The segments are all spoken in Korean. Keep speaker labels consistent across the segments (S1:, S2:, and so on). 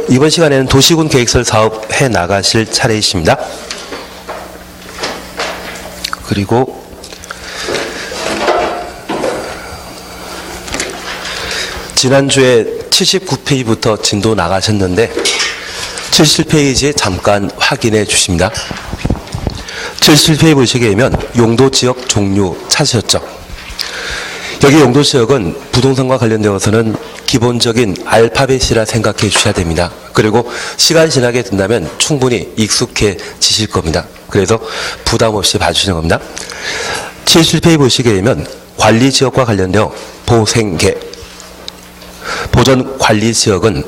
S1: 이번 시간에는 도시군 계획설 사업 해 나가실 차례이십니다. 그리고 지난주에 79페이지부터 진도 나가셨는데 77페이지 잠깐 확인해 주십니다. 77페이지 보시게 되면 용도 지역 종류 찾으셨죠? 여기 용도 지역은 부동산과 관련되어서는 기본적인 알파벳이라 생각해 주셔야 됩니다. 그리고 시간이 지나게 된다면 충분히 익숙해지실 겁니다. 그래서 부담 없이 봐주시는 겁니다. 77페이지 보시게 되면 관리지역과 관련되어 보생계, 보전관리지역은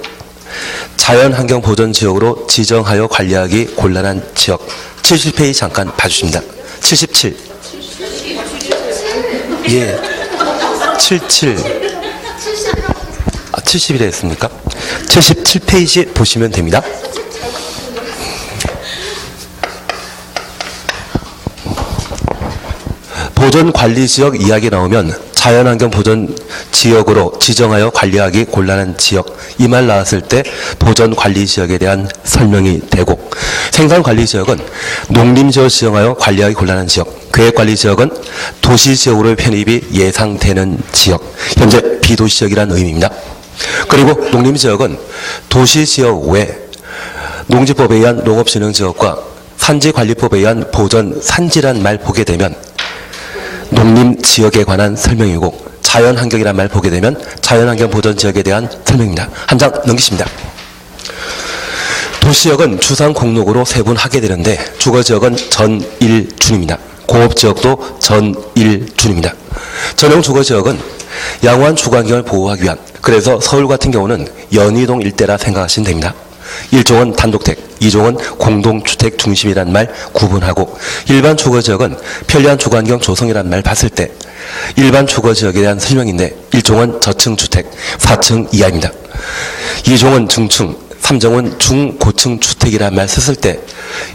S1: 자연환경보전지역으로 지정하여 관리하기 곤란한 지역. 77페이지 잠깐 봐주십니다. 77. 예. 77. 70이라 했습니까? 77페이지 보시면 됩니다. 보전관리지역 이야기 나오면 자연환경보전지역으로 지정하여 관리하기 곤란한 지역, 이 말 나왔을 때 보전관리지역에 대한 설명이 되고, 생산관리지역은 농림지역을 지정하여 관리하기 곤란한 지역, 계획관리지역은 도시지역으로 편입이 예상되는 지역, 현재 비도시지역이라는 의미입니다. 그리고 농림지역은 도시지역 외 농지법에 의한 농업진흥지역과 산지관리법에 의한 보전산지란 말 보게 되면 농림지역에 관한 설명이고, 자연환경이란 말 보게 되면 자연환경보전지역에 대한 설명입니다. 한 장 넘기십니다. 도시지역은 주상공록으로 세분하게 되는데 주거지역은 전일준입니다. 공업지역도 전일준입니다. 전용 주거지역은 양호한 주거환경을 보호하기 위한, 그래서 서울 같은 경우는 연희동 일대라 생각하시면 됩니다. 1종은 단독택, 2종은 공동주택 중심이란 말 구분하고, 일반 주거지역은 편리한 주거환경 조성이란 말 봤을 때 일반 주거지역에 대한 설명인데 1종은 저층주택, 4층 이하입니다. 2종은 중층, 3종은 중고층 주택이란 말 썼을 때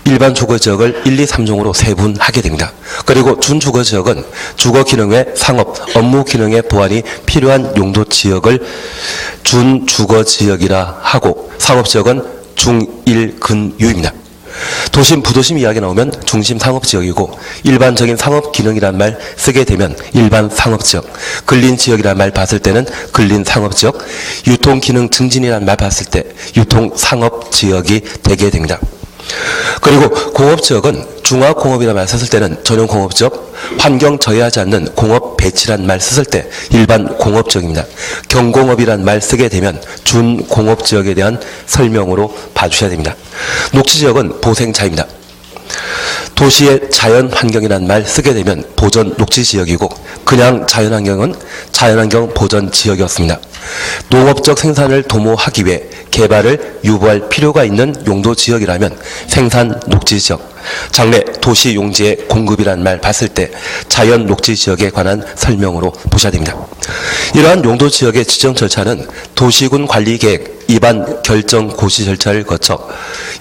S1: 일반 주거지역을 1, 2, 3종으로 세분하게 됩니다. 그리고 준주거지역은 주거기능 외 상업, 업무기능의 보완이 필요한 용도지역을 준주거지역이라 하고, 상업지역은 중일근유입니다. 도심, 부도심 이야기 나오면 중심 상업지역이고, 일반적인 상업기능이란 말 쓰게 되면 일반 상업지역, 근린지역이란 말 봤을 때는 근린상업지역, 유통기능 증진이란 말 봤을 때 유통상업지역이 되게 됩니다. 그리고 공업지역은 중화공업이라는 말 썼을 때는 전용공업지역, 환경 저해하지 않는 공업 배치란 말 썼을 때 일반 공업지역입니다. 경공업이란 말 쓰게 되면 준공업지역에 대한 설명으로 봐주셔야 됩니다. 녹지지역은 보생자입니다. 도시의 자연환경이란 말 쓰게 되면 보전 녹지지역이고, 그냥 자연환경은 자연환경 보전지역이었습니다. 농업적 생산을 도모하기 위해 개발을 유보할 필요가 있는 용도지역이라면 생산 녹지지역, 장래 도시 용지의 공급이란 말 봤을 때 자연 녹지지역에 관한 설명으로 보셔야 됩니다. 이러한 용도지역의 지정 절차는 도시군 관리계획 입안 결정 고시 절차를 거쳐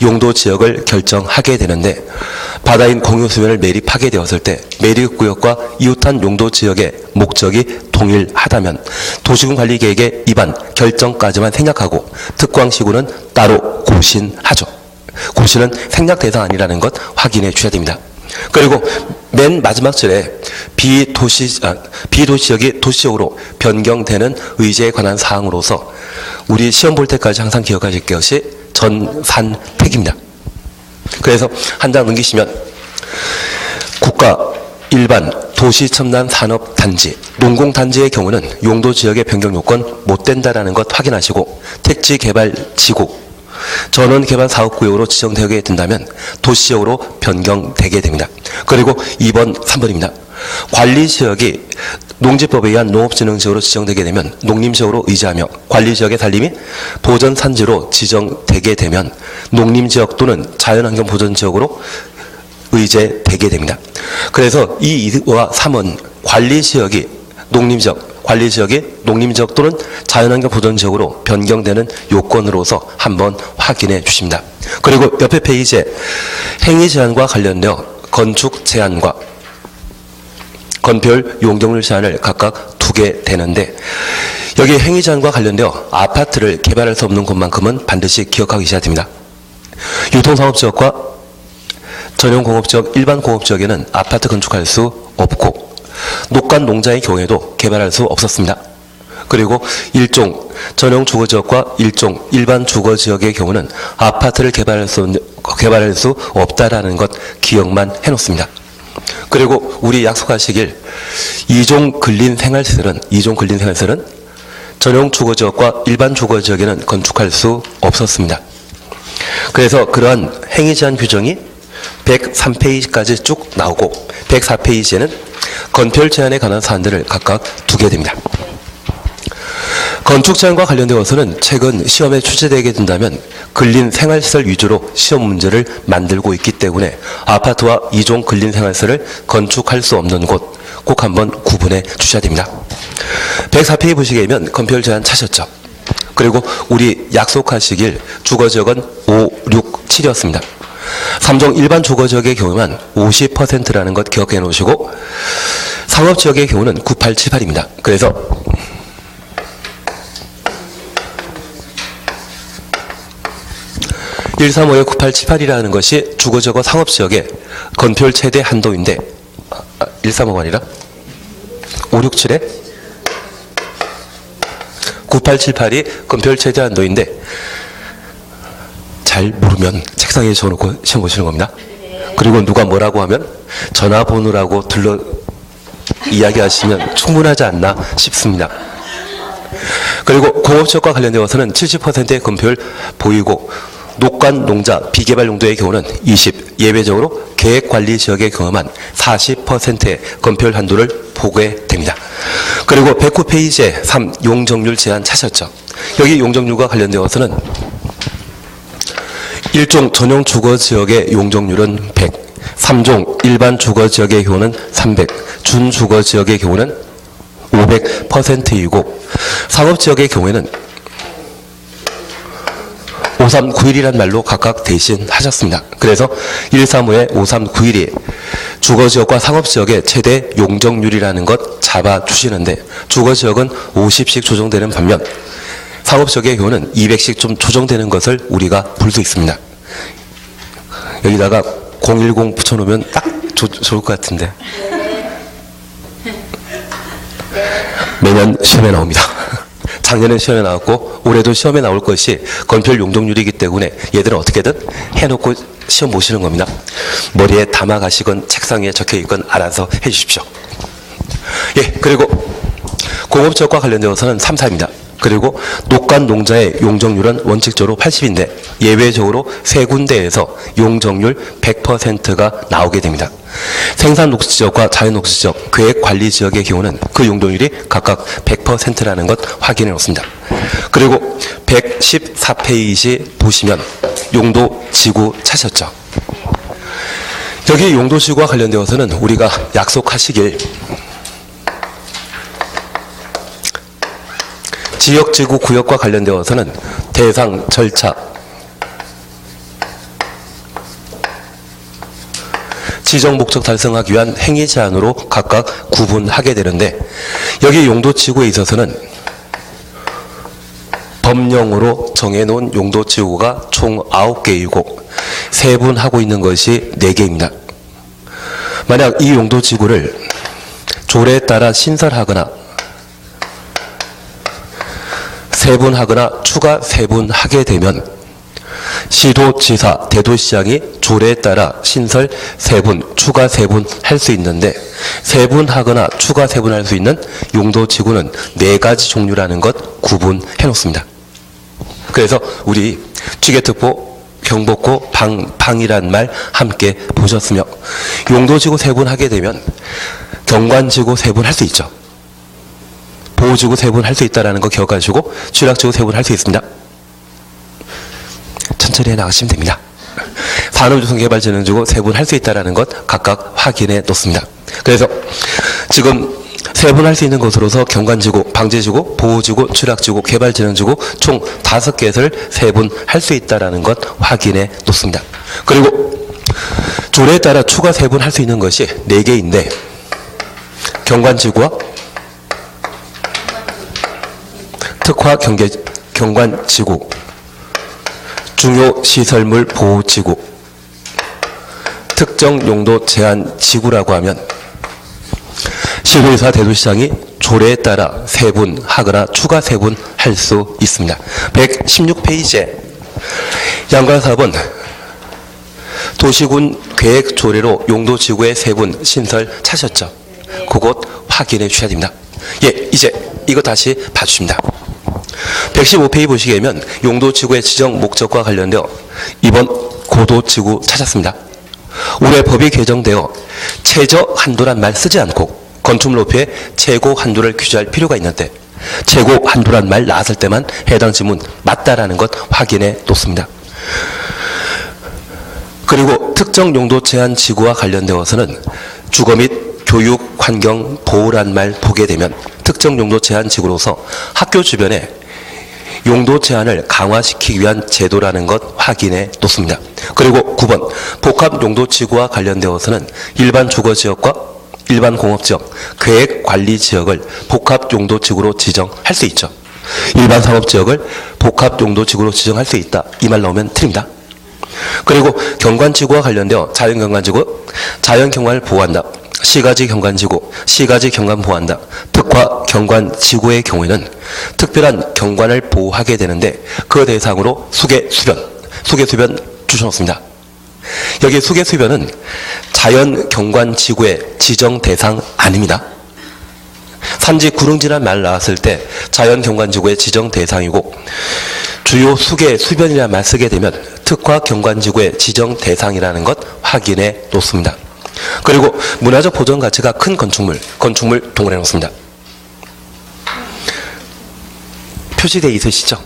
S1: 용도지역을 결정하게 되는데, 바다인 공유수면을 매립하게 되었을 때 매립구역과 이웃한 용도지역의 목적이 동일하다면 도시군 관리계획의 입안 결정까지만 생략하고 특광시군은 따로 고신하죠. 고시는 생략 대상 아니라는 것 확인해 주셔야 됩니다. 그리고 맨 마지막 절에 비도시지역이 도시지역으로 변경되는 의제에 관한 사항으로서 우리 시험 볼 때까지 항상 기억하실 것이 전산택입니다. 그래서 한 장 넘기시면 국가 일반 도시첨단산업단지, 농공단지의 경우는 용도지역의 변경 요건 못 된다라는 것 확인하시고, 택지개발지구, 전원개발사업구역으로 지정되게 된다면 도시지역으로 변경되게 됩니다. 그리고 2번, 3번입니다. 관리지역이 농지법에 의한 농업진흥지역으로 지정되게 되면 농림지역으로 의지하며, 관리지역의 살림이 보전산지로 지정되게 되면 농림지역 또는 자연환경보전지역으로 의제되게 됩니다. 그래서 이 2와 3은 관리지역이 농림지역 또는 자연환경 보전지역으로 변경되는 요건으로서 한번 확인해 주십니다. 그리고 옆에 페이지에 행위 제한과 관련되어 건축 제한과 건폐율 용적률 제한을 각각 두게 되는데, 여기 행위 제한과 관련되어 아파트를 개발할 수 없는 곳만큼은 반드시 기억하고 계셔야 됩니다. 유통상업지역과 전용공업지역, 일반공업지역에는 아파트 건축할 수 없고 녹간 농자의 경우에도 개발할 수 없었습니다. 그리고 일종 전용주거지역과 일종 일반 주거지역의 경우는 아파트를 개발할 수 없다라는 것 기억만 해놓습니다. 그리고 우리 약속하시길 이종 근린생활시설은 전용 주거지역과 일반 주거지역에는 건축할 수 없었습니다. 그래서 그러한 행위 제한 규정이 103페이지까지 쭉 나오고 104페이지에는 건폐율 제한에 관한 사안들을 각각 두게 됩니다. 건축 제한과 관련되어서는 최근 시험에 출제되게 된다면 근린생활시설 위주로 시험 문제를 만들고 있기 때문에 아파트와 이종 근린생활시설을 건축할 수 없는 곳 꼭 한번 구분해 주셔야 됩니다. 104페이지 보시게 되면 건폐율 제한 찾으셨죠? 그리고 우리 약속하시길 주거지역은 5, 6, 7이었습니다. 3종 일반 주거지역의 경우만 50%라는 것 기억해 놓으시고 상업지역의 경우는 9878입니다. 그래서 135의 9878이라는 것이 주거지역과 상업지역의 건폐율 최대 한도인데 135가 아니라 567에 9878이 건폐율 최대 한도인데 잘 모르면 책상에 적어놓고 시험 보시는 겁니다. 그리고 누가 뭐라고 하면 전화번호라고 이야기하시면 충분하지 않나 싶습니다. 그리고 공업지역과 관련되어서는 70%의 건폐율 보이고 녹간 농자 비개발 용도의 경우는 20, 예외적으로 계획관리지역의 경우만 40%의 건폐율 한도를 보게 됩니다. 그리고 109페이지에 3. 용적률 제한 찾으셨죠? 여기 용적률과 관련되어서는 1종 전용 주거지역의 용적률은 100, 3종 일반 주거지역의 경우는 300, 준주거지역의 경우는 500%이고 상업지역의 경우에는 5391이라는 말로 각각 대신하셨습니다. 그래서 135의 5391이 주거지역과 상업지역의 최대 용적률이라는 것 잡아주시는데 주거지역은 50씩 조정되는 반면 상업지역의 경우는 200씩 좀 조정되는 것을 우리가 볼 수 있습니다. 여기다가 010 붙여놓으면 딱 좋을 것 같은데 매년 시험에 나옵니다. 작년에 시험에 나왔고 올해도 시험에 나올 것이 건폐율 용적률이기 때문에 얘들은 어떻게든 해놓고 시험 보시는 겁니다. 머리에 담아가시건 책상 위에 적혀있건 알아서 해주십시오. 예, 그리고 공업지역과 관련되어서는 3, 4입니다. 그리고 녹간 농자의 용적률은 원칙적으로 80인데 예외적으로 세 군데에서 용적률 100%가 나오게 됩니다. 생산녹지지역과 자연녹지지역, 계획관리지역의 경우는 그 용적률이 각각 100%라는 것 확인해 놓습니다. 그리고 114페이지 보시면 용도지구 찾으셨죠? 여기 용도지구와 관련되어서는 우리가 약속하시길 지역지구 구역과 관련되어서는 대상 절차, 지정 목적 달성하기 위한 행위 제한으로 각각 구분하게 되는데 여기 용도지구에 있어서는 법령으로 정해놓은 용도지구가 총 9개이고 세분하고 있는 것이 4개입니다. 만약 이 용도지구를 조례에 따라 신설하거나 세분하거나 추가 세분하게 되면 시도지사, 대도시장이 조례에 따라 신설, 세분, 추가 세분할 수 있는데 세분하거나 추가 세분할 수 있는 용도지구는 4가지 종류라는 것 구분해 놓습니다. 그래서 우리 취계특보, 경복고, 방이란 말 함께 보셨으며 용도지구 세분하게 되면 경관지구 세분할 수 있죠. 보호지구 세분할 수 있다는 거 기억하시고 취락지구 세분할 수 있습니다. 천천히 해나가시면 됩니다. 산업조성개발진흥지구 세분할 수 있다는 것 각각 확인해 놓습니다. 그래서 지금 세분할 수 있는 것으로서 경관지구, 방제지구, 보호지구, 취락지구, 개발진흥지구 총 5개를 세분할 수 있다는 것 확인해 놓습니다. 그리고 조례에 따라 추가 세분할 수 있는 것이 4개인데 경관지구와 특화 경관지구, 중요시설물 보호지구, 특정 용도 제한 지구라고 하면 시도의사 대도시장이 조례에 따라 세분하거나 추가 세분할 수 있습니다. 116페이지에 양관 사업은 도시군 계획 조례로 용도지구의 세분 신설 차셨죠. 그것 확인해 주셔야 됩니다. 예, 이제 이거 다시 봐주십니다. 115페이지 보시게 되면 용도지구의 지정 목적과 관련되어 이번 고도지구 찾았습니다. 올해 법이 개정되어 최저 한도란 말 쓰지 않고 건축물 높이의 최고 한도를 규제할 필요가 있는데 최고 한도란 말 나왔을 때만 해당 지문 맞다라는 것 확인해 놓습니다. 그리고 특정 용도 제한 지구와 관련되어서는 주거 및 교육 환경 보호란 말 보게 되면 특정 용도 제한 지구로서 학교 주변에 용도 제한을 강화시키기 위한 제도라는 것 확인해 놓습니다. 그리고 9번 복합 용도 지구와 관련되어서는 일반 주거 지역과 일반 공업지역, 계획관리지역을 복합용도지구로 지정할 수 있죠. 일반 상업지역을 복합용도지구로 지정할 수 있다. 이 말 나오면 틀립니다. 그리고 경관지구와 관련되어 자연경관지구, 자연경관을 보호한다. 시가지 경관지구, 시가지 경관 보호한다. 특화 경관지구의 경우에는 특별한 경관을 보호하게 되는데 그 대상으로 수계수변 주셔놓습니다. 여기 수계수변은 자연경관지구의 지정 대상 아닙니다. 산지 구릉지란 말 나왔을 때 자연경관지구의 지정 대상이고 주요 수계수변이라는 말 쓰게 되면 특화경관지구의 지정 대상이라는 것 확인해 놓습니다. 그리고 문화적 보존 가치가 큰 건축물 동원해 놓습니다. 표시되어 있으시죠?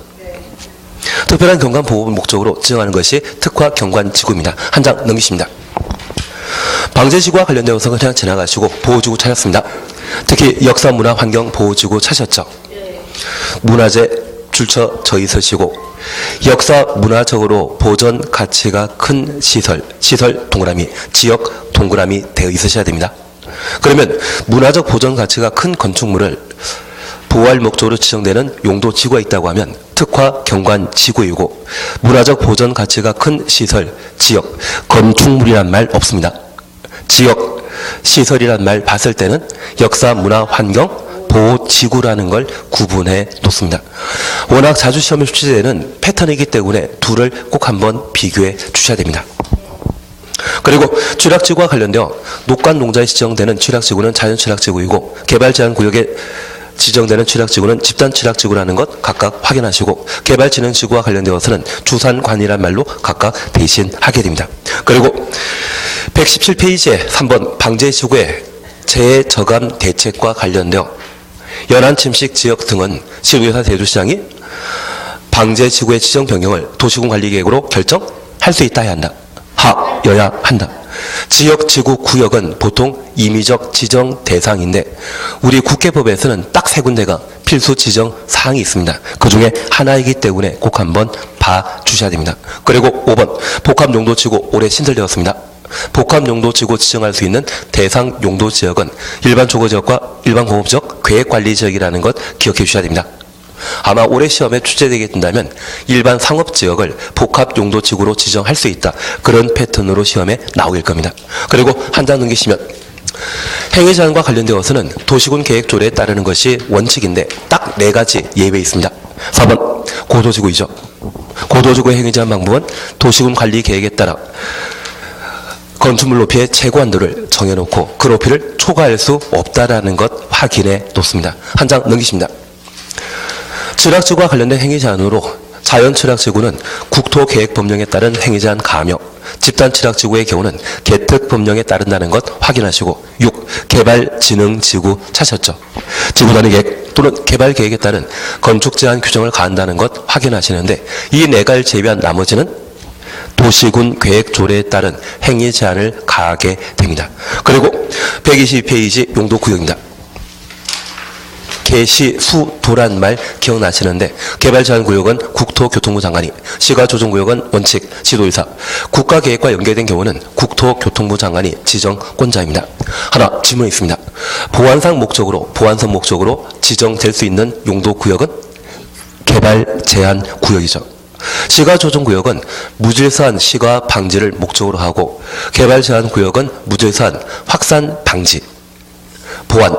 S1: 특별한 경관 보호 목적으로 지정하는 것이 특화 경관지구입니다. 한 장 넘기십니다. 방제지구와 관련되어서 그냥 지나가시고 보호지구 찾았습니다. 특히 역사 문화 환경 보호지구 찾으셨죠? 문화재 줄쳐 있으시고 역사 문화적으로 보존 가치가 큰 시설 동그라미, 지역 동그라미 되어 있으셔야 됩니다. 그러면 문화적 보존 가치가 큰 건축물을 보호할 목적으로 지정되는 용도지구가 있다고 하면 특화 경관지구이고 문화적 보존 가치가 큰 시설, 지역, 건축물이란 말 없습니다. 지역, 시설이란 말 봤을 때는 역사, 문화, 환경, 보호지구라는 걸 구분해 놓습니다. 워낙 자주 시험에 출제되는 패턴이기 때문에 둘을 꼭 한번 비교해 주셔야 됩니다. 그리고 취락지구와 관련되어 녹관 농자에 지정되는 취락지구는 자연취락지구이고 개발제한구역에 지정되는 취락지구는 집단취락지구라는 것 각각 확인하시고 개발진흥지구와 관련되어서는 주산관이란 말로 각각 대신하게 됩니다. 그리고 117페이지에 3번 방제지구의 재해저감 대책과 관련되어 연안침식 지역 등은 시도의사 대도시장이 방제지구의 지정 변경을 도시군 관리계획으로 결정할 수 있다 해야 한다. 여야 한다. 지역, 지구, 구역은 보통 임의적 지정 대상인데 우리 국회법에서는 딱 세 군데가 필수 지정 사항이 있습니다. 그 중에 하나이기 때문에 꼭 한번 봐주셔야 됩니다. 그리고 5번 복합용도지구 올해 신설되었습니다. 복합용도지구 지정할 수 있는 대상 용도지역은 일반 주거지역과 일반 공업지역, 계획관리지역이라는 것 기억해 주셔야 됩니다. 아마 올해 시험에 출제되게 된다면 일반 상업지역을 복합용도지구로 지정할 수 있다. 그런 패턴으로 시험에 나오길 겁니다. 그리고 한 장 넘기시면 행위제한과 관련되어서는 도시군 계획조례에 따르는 것이 원칙인데 딱 4가지 예외 있습니다. 4번 고도지구이죠. 고도지구의 행위제한 방법은 도시군 관리 계획에 따라 건축물 높이의 최고 한도를 정해놓고 그 높이를 초과할 수 없다라는 것 확인해 놓습니다. 한 장 넘기십니다. 취락지구와 관련된 행위제한으로 자연취락지구는 국토계획법령에 따른 행위제한 가며 집단취락지구의 경우는 개특법령에 따른다는 것 확인하시고 6. 개발진흥지구 찾으셨죠? 지구단위 계획 또는 개발계획에 따른 건축제한 규정을 가한다는 것 확인하시는데 이 4가지를 제외한 나머지는 도시군 계획조례에 따른 행위제한을 가하게 됩니다. 그리고 122페이지 용도구역입니다. 개시수도란 말 기억나시는데 개발제한구역은 국토교통부 장관이, 시가조정구역은 원칙, 지도의사, 국가계획과 연계된 경우는 국토교통부 장관이 지정권자입니다. 하나 질문이 있습니다. 보안상 목적으로 지정될 수 있는 용도구역은 개발 제한 구역이죠. 시가 조정 구역은 무질서한 시가 방지를 목적으로 하고, 개발 제한 구역은 무질서한 확산 방지, 보완,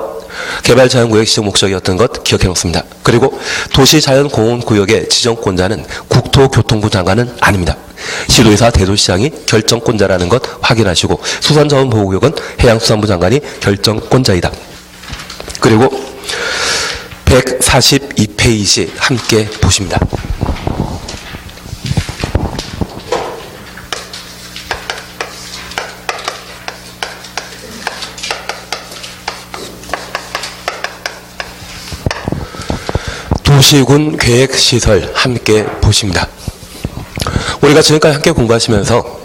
S1: 개발 제한 구역 지정 목적이었던 것 기억해 놓습니다. 그리고 도시자연공원구역의 지정권자는 국토교통부 장관은 아닙니다. 시도의사 대도시장이 결정권자라는 것 확인하시고, 수산자원보호구역은 해양수산부 장관이 결정권자이다. 그리고 142페이지 함께 보십니다. 도시군 계획시설 함께 보십니다. 우리가 지금까지 함께 공부하시면서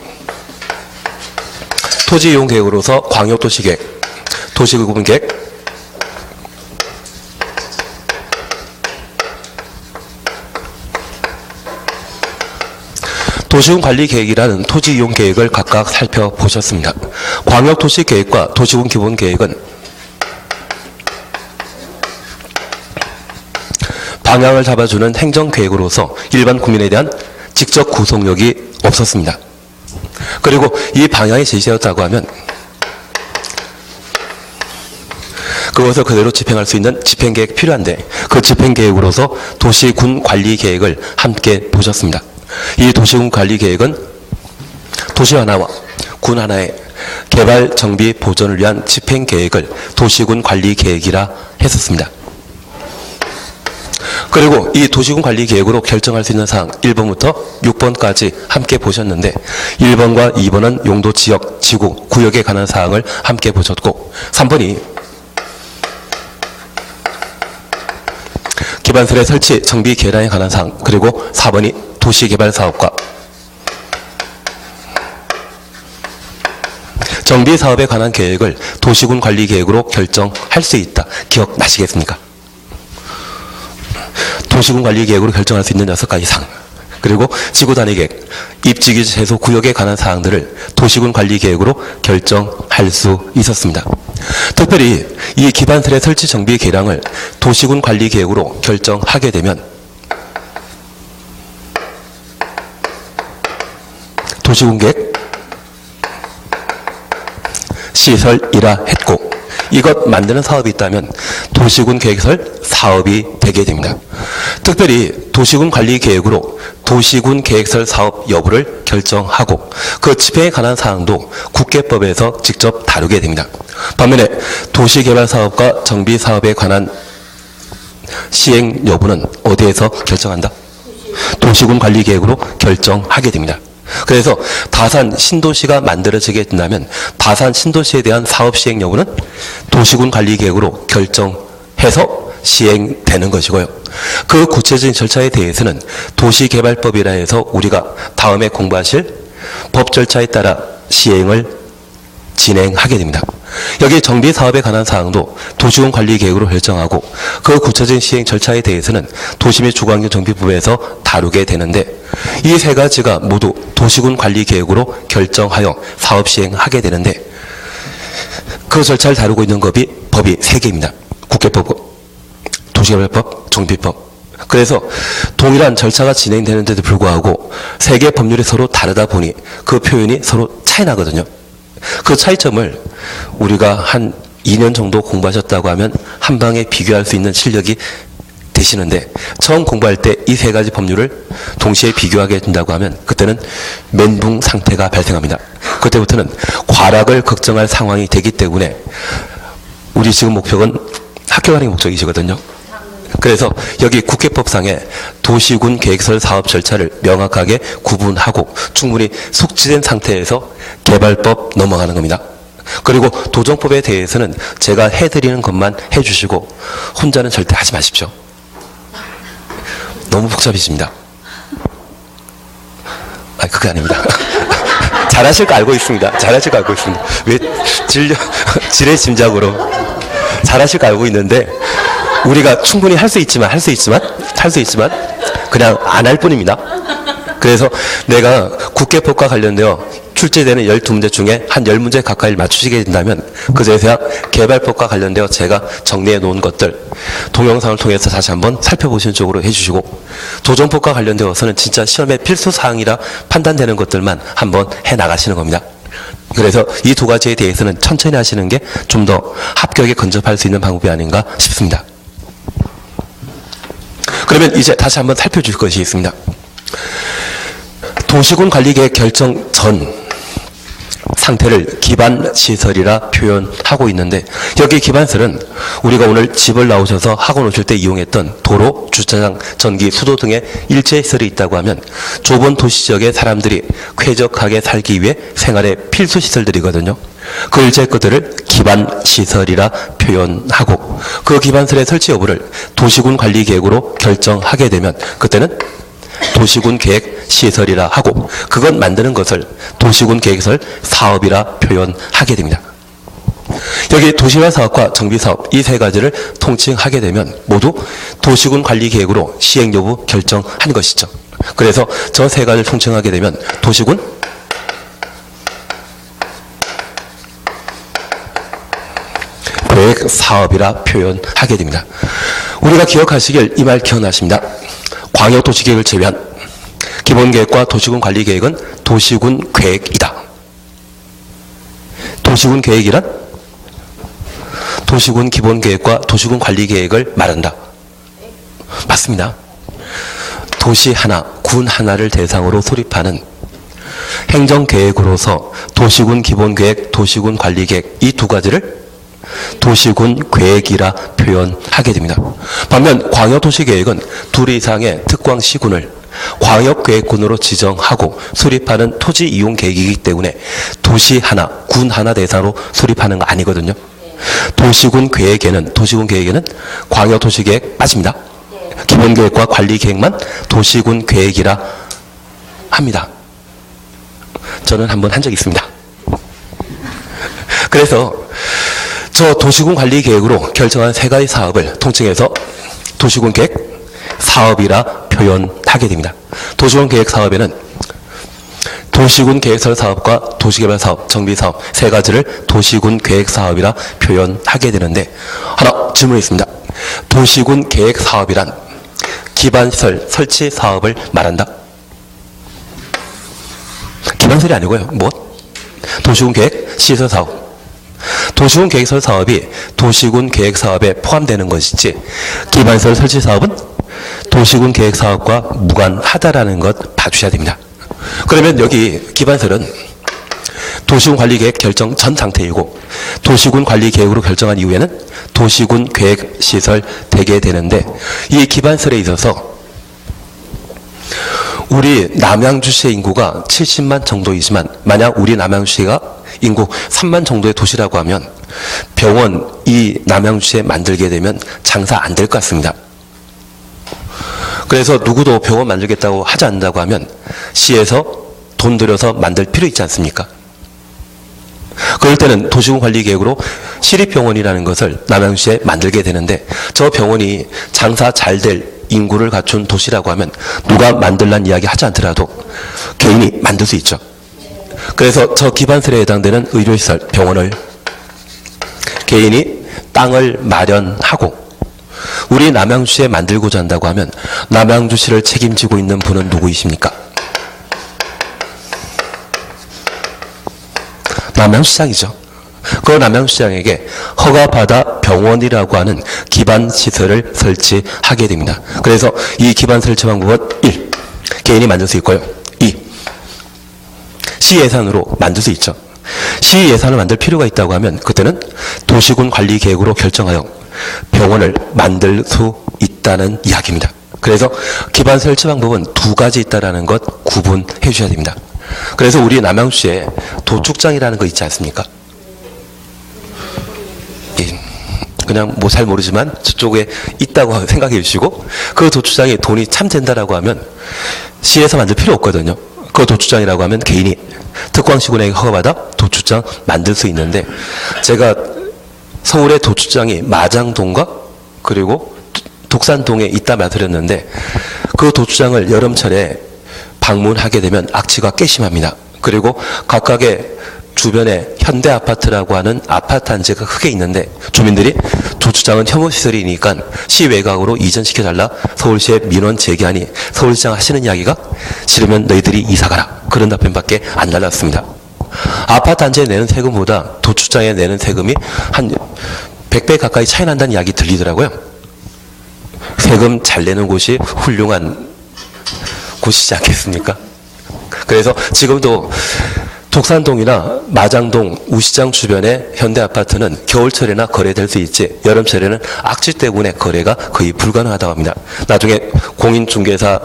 S1: 토지이용계획으로서 광역도시계획, 도시구분계획, 도시군관리계획이라는 토지이용계획을 각각 살펴보셨습니다. 광역도시계획과 도시군기본계획은 방향을 잡아주는 행정계획으로서 일반 국민에 대한 직접 구속력이 없었습니다. 그리고 이 방향이 제시되었다고 하면 그것을 그대로 집행할 수 있는 집행계획이 필요한데, 그 집행계획으로서 도시군관리계획을 함께 보셨습니다. 이 도시군관리계획은 도시 하나와 군 하나의 개발, 정비, 보존을 위한 집행계획을 도시군관리계획이라 했었습니다. 그리고 이 도시군관리계획으로 결정할 수 있는 사항 1번부터 6번까지 함께 보셨는데, 1번과 2번은 용도, 지역, 지구, 구역에 관한 사항을 함께 보셨고, 3번이 기반설의 설치, 정비, 계량에 관한 사항, 그리고 4번이 도시개발사업과 정비사업에 관한 계획을 도시군관리계획으로 결정할 수 있다. 기억나시겠습니까? 도시군관리계획으로 결정할 수 있는 6가지 사항, 그리고 지구단위계획, 입지규제 제소 구역에 관한 사항들을 도시군관리계획으로 결정할 수 있었습니다. 특별히 이 기반설의 설치, 정비, 계량을 도시군관리계획으로 결정하게 되면 도시군계획 시설이라 했고, 이것 만드는 사업이 있다면 도시군계획설 사업이 되게 됩니다. 특별히 도시군관리계획으로 도시군계획설 사업 여부를 결정하고, 그 집행에 관한 사항도 국계법에서 직접 다루게 됩니다. 반면에 도시개발사업과 정비사업에 관한 시행 여부는 어디에서 결정한다? 도시군관리계획으로 결정하게 됩니다. 그래서 다산 신도시가 만들어지게 된다면 다산 신도시에 대한 사업 시행 여부는 도시군관리계획으로 결정해서 시행되는 것이고요. 그 구체적인 절차에 대해서는 도시개발법이라 해서 우리가 다음에 공부하실 법 절차에 따라 시행을 진행하게 됩니다. 여기 정비사업에 관한 사항도 도시군관리계획으로 결정하고, 그 구체적인 시행 절차에 대해서는 도시 및 주거환경정비법에서 다루게 되는데, 이 3가지가 모두 도시군관리계획으로 결정하여 사업 시행하게 되는데, 그 절차를 다루고 있는 법이 3개입니다. 국계법, 도시개발법, 정비법. 그래서 동일한 절차가 진행되는데도 불구하고 3개 법률이 서로 다르다 보니 그 표현이 서로 차이 나거든요. 그 차이점을 우리가 한 2년 정도 공부하셨다고 하면 한 방에 비교할 수 있는 실력이 되시는데, 처음 공부할 때 이 3가지 법률을 동시에 비교하게 된다고 하면 그때는 멘붕 상태가 발생합니다. 그때부터는 과락을 걱정할 상황이 되기 때문에 우리 지금 목표는 학교 가는 목적이시거든요. 그래서 여기 국회법상에 도시군 계획설 사업 절차를 명확하게 구분하고 충분히 숙지된 상태에서 개발법 넘어가는 겁니다. 그리고 도정법에 대해서는 제가 해드리는 것만 해주시고 혼자는 절대 하지 마십시오. 너무 복잡해집니다. 그게 아닙니다. 잘하실 거 알고 있습니다. 잘하실 거 알고 있습니다. 왜 지레 짐작으로 잘하실 거 알고 있는데, 우리가 충분히 할 수 있지만 그냥 안 할 뿐입니다. 그래서 내가 국계법과 관련되어 출제되는 12문제 중에 한 10문제 가까이를 맞추시게 된다면 그제서야 개발법과 관련되어 제가 정리해 놓은 것들 동영상을 통해서 다시 한번 살펴보시는 쪽으로 해주시고, 도전법과 관련되어서는 진짜 시험의 필수 사항이라 판단되는 것들만 한번 해 나가시는 겁니다. 그래서 이 두 가지에 대해서는 천천히 하시는 게 좀 더 합격에 근접할 수 있는 방법이 아닌가 싶습니다. 그러면 이제 다시 한번 살펴줄 것이 있습니다. 도시군 관리계획 결정 전 상태를 기반시설이라 표현하고 있는데, 여기 기반시설은 우리가 오늘 집을 나오셔서 학원 오실 때 이용했던 도로, 주차장, 전기, 수도 등의 일체시설이 있다고 하면 좁은 도시지역의 사람들이 쾌적하게 살기 위해 생활의 필수시설들이거든요. 그 일체 것들을 기반시설이라 표현하고, 그 기반시설의 설치 여부를 도시군 관리계획으로 결정하게 되면 그때는 도시군 계획 시설이라 하고, 그것 만드는 것을 도시군 계획시설 사업이라 표현하게 됩니다. 여기 도시화 사업과 정비 사업 이 세 가지를 통칭하게 되면 모두 도시군 관리 계획으로 시행 여부 결정한 것이죠. 그래서 저 세 가지를 통칭하게 되면 도시군 계획 사업이라 표현하게 됩니다. 우리가 기억하시길 이 말 기억나십니다. 광역도시계획을 제외한 기본계획과 도시군 관리계획은 도시군 계획이다. 도시군 계획이란 도시군 기본계획과 도시군 관리계획을 말한다. 맞습니다. 도시 하나, 군 하나를 대상으로 수립하는 행정계획으로서 도시군 기본계획, 도시군 관리계획 이 두 가지를 도시군 계획이라 표현하게 됩니다. 반면 광역도시계획은 둘 이상의 특광시군을 광역계획군으로 지정하고 수립하는 토지 이용 계획이기 때문에 도시 하나, 군 하나 대상으로 수립하는 거 아니거든요. 도시군 계획에는 광역도시계획 빠집니다. 기본계획과 관리계획만 도시군 계획이라 합니다. 저는 한번 한 적이 있습니다. 그래서 저 도시군 관리계획으로 결정한 세 가지 사업을 통칭해서 도시군 계획 사업이라 표현하게 됩니다. 도시군 계획 사업에는 도시군 계획설 사업과 도시개발 사업, 정비 사업 세 가지를 도시군 계획 사업이라 표현하게 되는데, 하나 질문이 있습니다. 도시군 계획 사업이란 기반시설 설치 사업을 말한다? 기반시설이 아니고요. 뭐? 도시군 계획 시설 사업. 도시군 계획설 사업이 도시군 계획 사업에 포함되는 것이지 기반시설 설치 사업은 도시군 계획 사업과 무관하다라는 것 봐주셔야 됩니다. 그러면 여기 기반시설은 도시군 관리계획 결정 전 상태이고 도시군 관리계획으로 결정한 이후에는 도시군 계획 시설 되게 되는데, 이 기반시설에 있어서 우리 남양주시의 인구가 70만 정도이지만 만약 우리 남양주시가 인구 3만 정도의 도시라고 하면 병원 이 남양주시에 만들게 되면 장사 안 될 것 같습니다. 그래서 누구도 병원 만들겠다고 하지 않는다고 하면 시에서 돈 들여서 만들 필요 있지 않습니까? 그럴 때는 도시군 관리계획으로 시립병원이라는 것을 남양주시에 만들게 되는데, 저 병원이 장사 잘 될 인구를 갖춘 도시라고 하면 누가 만들란 이야기 하지 않더라도 개인이 만들 수 있죠. 그래서 저 기반시설에 해당되는 의료시설, 병원을 개인이 땅을 마련하고 우리 남양주시에 만들고자 한다고 하면 남양주시를 책임지고 있는 분은 누구이십니까? 남양시장이죠. 그 남양시장에게 허가받아 병원이라고 하는 기반시설을 설치하게 됩니다. 그래서 이 기반시설 설치 방법은 1. 개인이 만들 수 있고요. 2. 시 예산으로 만들 수 있죠. 시 예산을 만들 필요가 있다고 하면 그때는 도시군 관리계획으로 결정하여 병원을 만들 수 있다는 이야기입니다. 그래서 기반 설치 방법은 두 가지 있다는 것 구분해 주셔야 됩니다. 그래서 우리 남양주시에 도축장이라는 거 있지 않습니까? 그냥 뭐 잘 모르지만 저쪽에 있다고 생각해 주시고, 그 도축장이 돈이 참 된다라고 하면 시에서 만들 필요 없거든요. 그 도축장이라고 하면 개인이 특광시군에게 허가받아 도축장 만들 수 있는데, 제가 서울의 도축장이 마장동과 그리고 독산동에 있다 말씀드렸는데, 그 도축장을 여름철에 방문하게 되면 악취가 꽤 심합니다. 그리고 각각의 주변에 현대 아파트라고 하는 아파트 단지가 크게 있는데 주민들이 도축장은 혐오시설이니까 시 외곽으로 이전시켜달라 서울시에 민원 제기하니 서울시장 하시는 이야기가 싫으면 너희들이 이사가라. 그런 답변밖에 안 달랐습니다. 아파트 단지에 내는 세금보다 도축장에 내는 세금이 한 100배 가까이 차이 난다는 이야기 들리더라고요. 세금 잘 내는 곳이 훌륭한 곳이지 않겠습니까? 그래서 지금도 독산동이나 마장동, 우시장 주변의 현대아파트는 겨울철에나 거래될 수 있지 여름철에는 악취 때문에 거래가 거의 불가능하다고 합니다. 나중에 공인중개사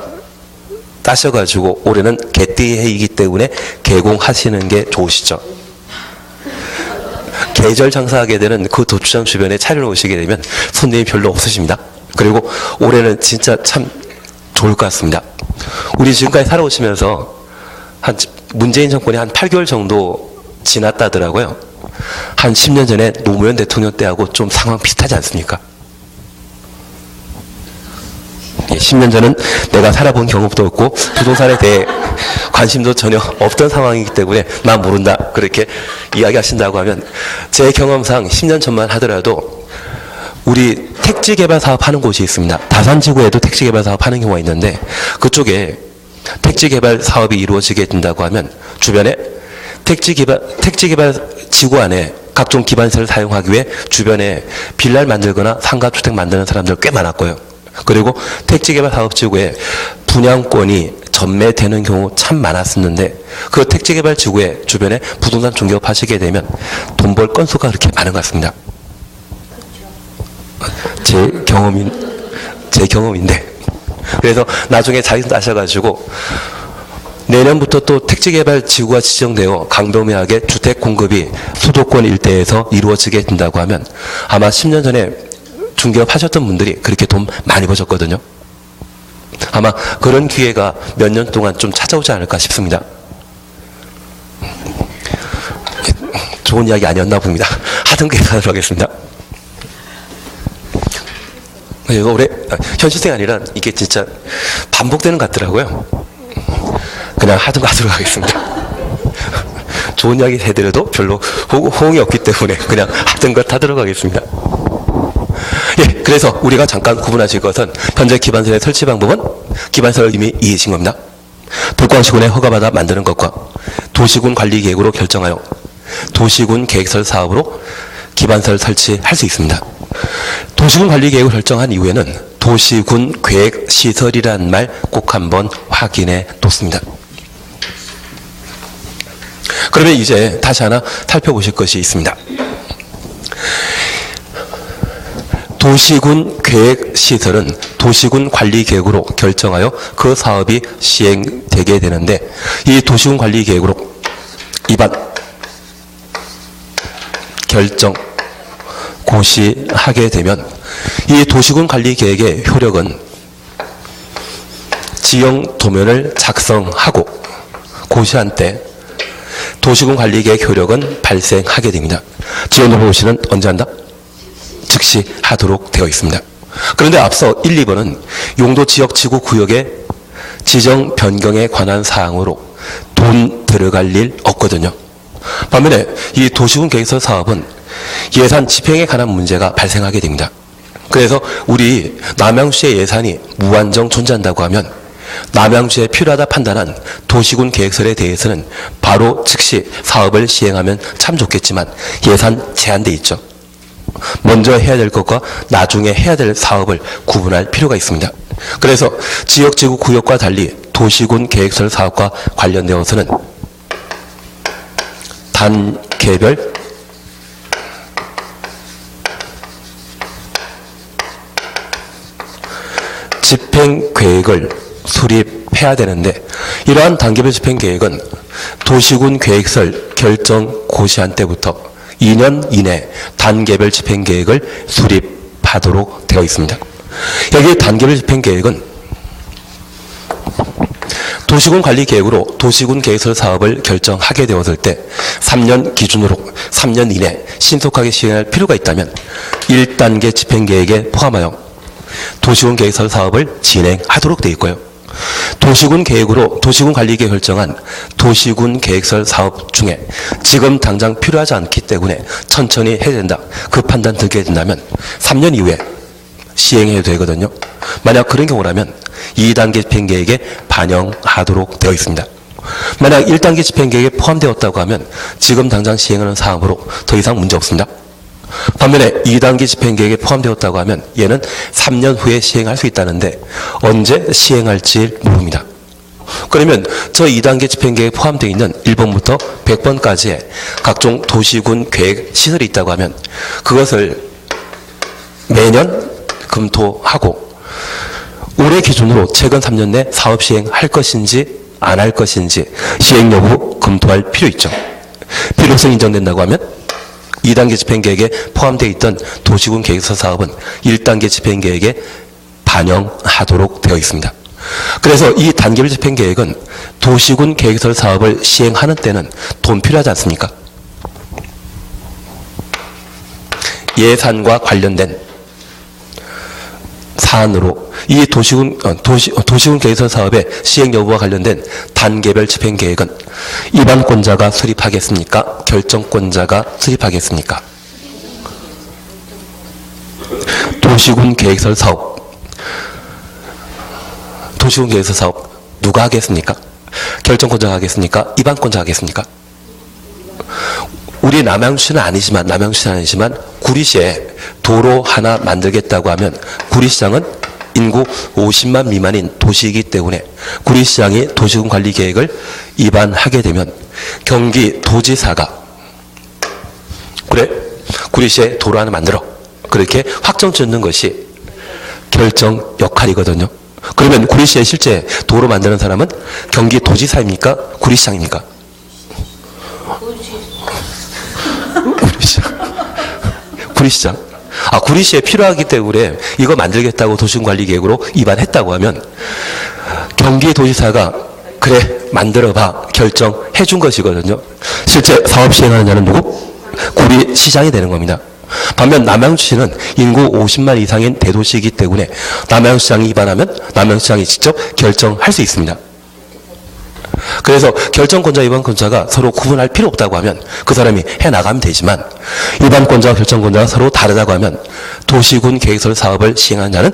S1: 따셔가지고 올해는 개띠해이기 때문에 개공하시는 게 좋으시죠. 계절 장사하게 되는 그 도축장 주변에 차려놓으시게 되면 손님이 별로 없으십니다. 그리고 올해는 진짜 참 좋을 것 같습니다. 우리 지금까지 살아오시면서 한 문재인 정권이 한 8개월 정도 지났다더라고요. 한 10년 전에 노무현 대통령 때하고 좀 상황 비슷하지 않습니까? 10년 전은 내가 살아본 경험도 없고 부동산에 대해 관심도 전혀 없던 상황이기 때문에 난 모른다 그렇게 이야기하신다고 하면 제 경험상 10년 전만 하더라도 우리 택지개발 사업 하는 곳이 있습니다. 다산지구에도 택지개발 사업 하는 경우가 있는데 그쪽에 택지개발 사업이 이루어지게 된다고 하면 주변에 택지개발 지구 안에 각종 기반시설을 사용하기 위해 주변에 빌라를 만들거나 상가주택 만드는 사람들 꽤 많았고요. 그리고 택지개발 사업지구에 분양권이 전매되는 경우 참 많았었는데 그 택지개발 지구에 주변에 부동산 중개업 하시게 되면 돈 벌 건수가 그렇게 많은 것 같습니다. 제 경험인데 그래서 나중에 자기도 아셔가지고 내년부터 또 택지개발 지구가 지정되어 강동미하게 주택 공급이 수도권 일대에서 이루어지게 된다고 하면 아마 10년 전에 중개업 하셨던 분들이 그렇게 돈 많이 버셨거든요. 아마 그런 기회가 몇 년 동안 좀 찾아오지 않을까 싶습니다. 좋은 이야기 아니었나 봅니다. 하던 게 하도록 하겠습니다. 올해 현실생 아니라 이게 진짜 반복되는 것 같더라고요. 그냥 하던 거 하도록 하겠습니다. 좋은 이야기 해드려도 별로 호응이 없기 때문에 그냥 하던 것 하도록 하겠습니다. 예, 그래서 우리가 잠깐 구분하실 것은 현재 기반설의 설치 방법은 기반설을 이미 이해하신 겁니다. 불광시군에 허가받아 만드는 것과 도시군 관리계획으로 결정하여 도시군 계획설 사업으로 기반설 설치할 수 있습니다. 도시군 관리계획을 결정한 이후에는 도시군 계획시설이라는 말 꼭 한번 확인해 뒀습니다. 그러면 이제 다시 하나 살펴보실 것이 있습니다. 도시군 계획시설은 도시군 관리계획으로 결정하여 그 사업이 시행되게 되는데 이 도시군 관리계획으로 입안 결정 고시하게 되면 이 도시군 관리계획의 효력은 지형 도면을 작성하고 고시한 때 도시군 관리계획 효력은 발생하게 됩니다. 지형 도면 고시는 언제 한다? 즉시 하도록 되어 있습니다. 그런데 앞서 1, 2번은 용도 지역 지구 구역의 지정 변경에 관한 사항으로 돈 들어갈 일 없거든요. 반면에 이 도시군 계획설 사업은 예산 집행에 관한 문제가 발생하게 됩니다. 그래서 우리 남양주의 예산이 무한정 존재한다고 하면 남양주에 필요하다 판단한 도시군 계획설에 대해서는 바로 즉시 사업을 시행하면 참 좋겠지만 예산 제한돼 있죠. 먼저 해야 될 것과 나중에 해야 될 사업을 구분할 필요가 있습니다. 그래서 지역지구 구역과 달리 도시군 계획설 사업과 관련되어서는 단계별 집행계획을 수립해야 되는데 이러한 단계별 집행계획은 도시군 계획설 결정 고시한 때부터 2년 이내 단계별 집행계획을 수립하도록 되어 있습니다. 여기 단계별 집행계획은 도시군 관리계획으로 도시군 계획설 사업을 결정하게 되었을 때 3년 기준으로 3년 이내 신속하게 시행할 필요가 있다면 1단계 집행계획에 포함하여 도시군 계획설 사업을 진행하도록 되어 있고요. 도시군 계획으로 도시군 관리계획 결정한 도시군 계획설 사업 중에 지금 당장 필요하지 않기 때문에 천천히 해야 된다. 그 판단 들게 된다면 3년 이후에 시행해도 되거든요. 만약 그런 경우라면 2단계 집행계획에 반영하도록 되어 있습니다. 만약 1단계 집행계획에 포함되었다고 하면 지금 당장 시행하는 사항으로 더 이상 문제 없습니다. 반면에 2단계 집행계획에 포함되었다고 하면 얘는 3년 후에 시행할 수 있다는데 언제 시행할지 모릅니다. 그러면 저 2단계 집행계획에 포함되어 있는 1번부터 100번까지의 각종 도시군 계획 시설이 있다고 하면 그것을 매년 검토하고 올해 기준으로 최근 3년 내 사업 시행할 것인지 안 할 것인지 시행 여부 검토할 필요 있죠. 필요성이 인정된다고 하면 2단계 집행계획에 포함되어 있던 도시군 계획서 사업은 1단계 집행계획에 반영하도록 되어 있습니다. 그래서 이 단계별 집행계획은 도시군 계획서 사업을 시행하는 때는 돈 필요하지 않습니까? 예산과 관련된 사안으로 이 도시군 계획서 사업의 시행 여부와 관련된 단계별 집행계획은 입안권자가 수립하겠습니까? 결정권자가 수립하겠습니까? 도시군 계획서 사업 누가 하겠습니까? 결정권자가 하겠습니까? 입안권자가 하겠습니까? 우리 남양주시는 아니지만 구리시에 도로 하나 만들겠다고 하면 구리시장은 인구 50만 미만인 도시이기 때문에 구리시장이 도시군 관리 계획을 입안하게 되면 경기도지사가 그래 구리시에 도로 하나 만들어 그렇게 확정 짓는 것이 결정 역할이거든요. 그러면 구리시에 실제 도로 만드는 사람은 경기도지사입니까? 구리시장입니까? 구리시장. 구리시에 필요하기 때문에 이거 만들겠다고 도시군관리계획으로 입안했다고 하면 경기도지사가 그래 만들어봐 결정해 준 것이거든요. 실제 사업 시행하는 자는 누구? 구리시장이 되는 겁니다. 반면 남양주시는 인구 50만 이상인 대도시이기 때문에 남양주시장이 입안하면 남양주시장이 직접 결정할 수 있습니다. 그래서 결정권자, 입안권자가 서로 구분할 필요 없다고 하면 그 사람이 해나가면 되지만 입안권자와 결정권자가 서로 다르다고 하면 도시군 계획설 사업을 시행하는 자는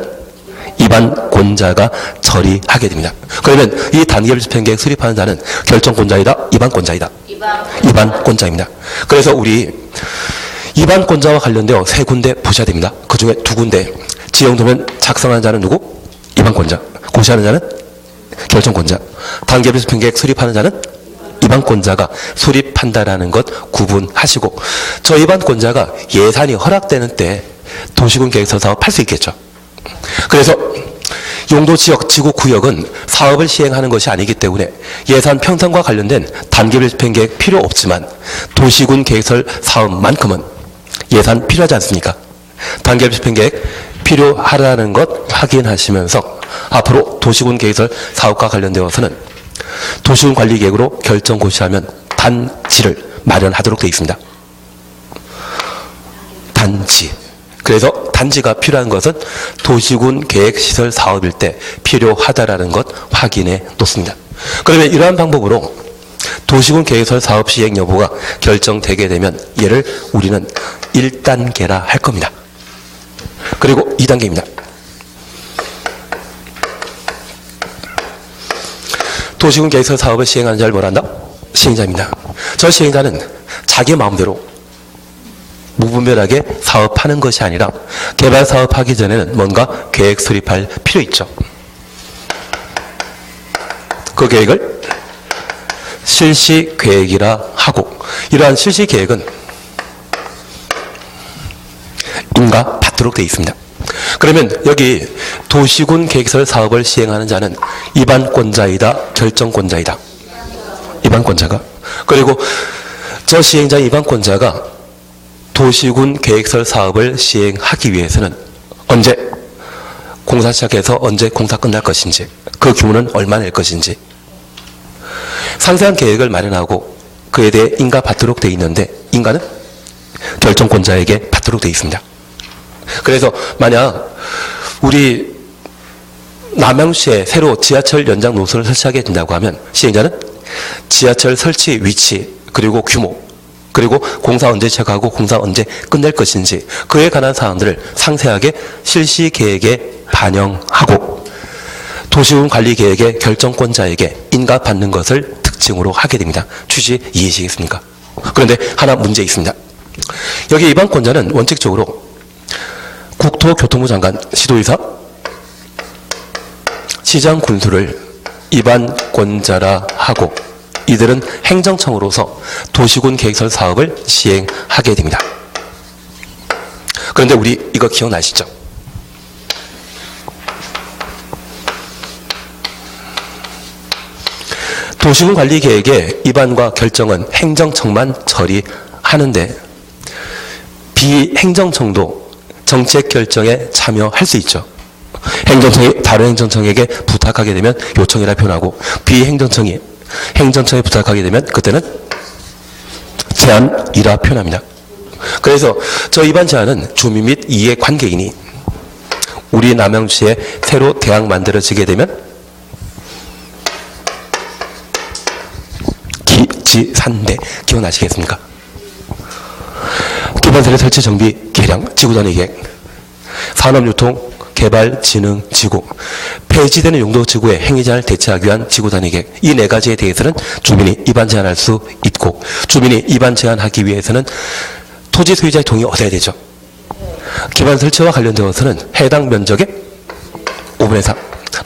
S1: 입안권자가 처리하게 됩니다. 그러면 이 단계별 집행계획 수립하는 자는 결정권자이다, 입안권자이다. 입안권자입니다. 그래서 우리 입안권자와 관련되어 3군데 보셔야 됩니다. 그 중에 2군데 지정도면 작성하는 자는 누구? 입안권자. 고시하는 자는 결정권자. 단계별 집행계획 수립하는 자는 입안권자가 수립한다라는 것 구분하시고 저 입안권자가 예산이 허락되는 때 도시군 계획서 사업 할 수 있겠죠. 그래서 용도지역, 지구구역은 사업을 시행하는 것이 아니기 때문에 예산 편성과 관련된 단계별 집행계획 필요 없지만 도시군 계획설 사업만큼은 예산 필요하지 않습니까? 단계별 집행계획 필요하다는 것 확인하시면서 앞으로 도시군 계획설 사업과 관련되어서는 도시군 관리계획으로 결정 고시하면 단지를 마련하도록 되어 있습니다. 단지. 그래서 단지가 필요한 것은 도시군 계획시설 사업일 때 필요하다라는 것 확인해 놓습니다. 그러면 이러한 방법으로 도시군 계획설 사업 시행 여부가 결정되게 되면 얘를 우리는 1단계라 할 겁니다. 그리고 2단계입니다. 도시군 계획설 사업을 시행하는 자를 뭐라 한다? 시행자입니다. 저 시행자는 자기 마음대로 무분별하게 사업하는 것이 아니라 개발 사업하기 전에는 뭔가 계획 수립할 필요 있죠. 그 계획을 실시 계획이라 하고 이러한 실시 계획은 인가 받도록 되어 있습니다. 그러면 여기 도시군 계획설 사업을 시행하는 자는 입안권자이다, 결정권자이다. 입안권자가. 그리고 저 시행자 입안권자가 도시군 계획설 사업을 시행하기 위해서는 언제 공사 시작해서 언제 공사 끝날 것인지 그 규모는 얼마 낼 것인지 상세한 계획을 마련하고 그에 대해 인가 받도록 되어 있는데 인가는 결정권자에게 받도록 되어 있습니다. 그래서 만약 우리 남양주에 새로 지하철 연장 노선을 설치하게 된다고 하면 시행자는 지하철 설치 위치, 그리고 규모, 그리고 공사 언제 시작하고 공사 언제 끝낼 것인지 그에 관한 사항들을 상세하게 실시 계획에 반영하고 도시군 관리 계획의 결정권자에게 인가받는 것을 특징으로 하게 됩니다. 취지 이해하시겠습니까? 그런데 하나 문제 있습니다. 여기 입안권자는 원칙적으로 국토교통부 장관, 시도의사, 시장 군수를 입안권자라 하고 이들은 행정청으로서 도시군 계획설 사업을 시행하게 됩니다. 그런데 우리 이거 기억나시죠? 도시군 관리 계획의 입안과 결정은 행정청만 처리하는데 비행정청도 정책 결정에 참여할 수 있죠. 행정청이 다른 행정청에게 부탁하게 되면 요청이라 표현하고 비행정청이 행정청에 부탁하게 되면 그때는 제안이라 표현합니다. 그래서 저 입안 제안은 주민 및 이해관계인이 우리 남양주에 새로 대학 만들어지게 되면 기지산대 기억나시겠습니까? 기반세대 설치 정비 계량 지구단위 계획 산업유통 개발진흥지구, 폐지되는 용도지구의 행위자를 대체하기 위한 지구단위 계획, 이 네 가지에 대해서는 주민이 입안 제한할 수 있고 주민이 입안 제한하기 위해서는 토지 소유자의 동의를 얻어야 되죠. 기반 설치와 관련되어서는 해당 면적의 5분의 3,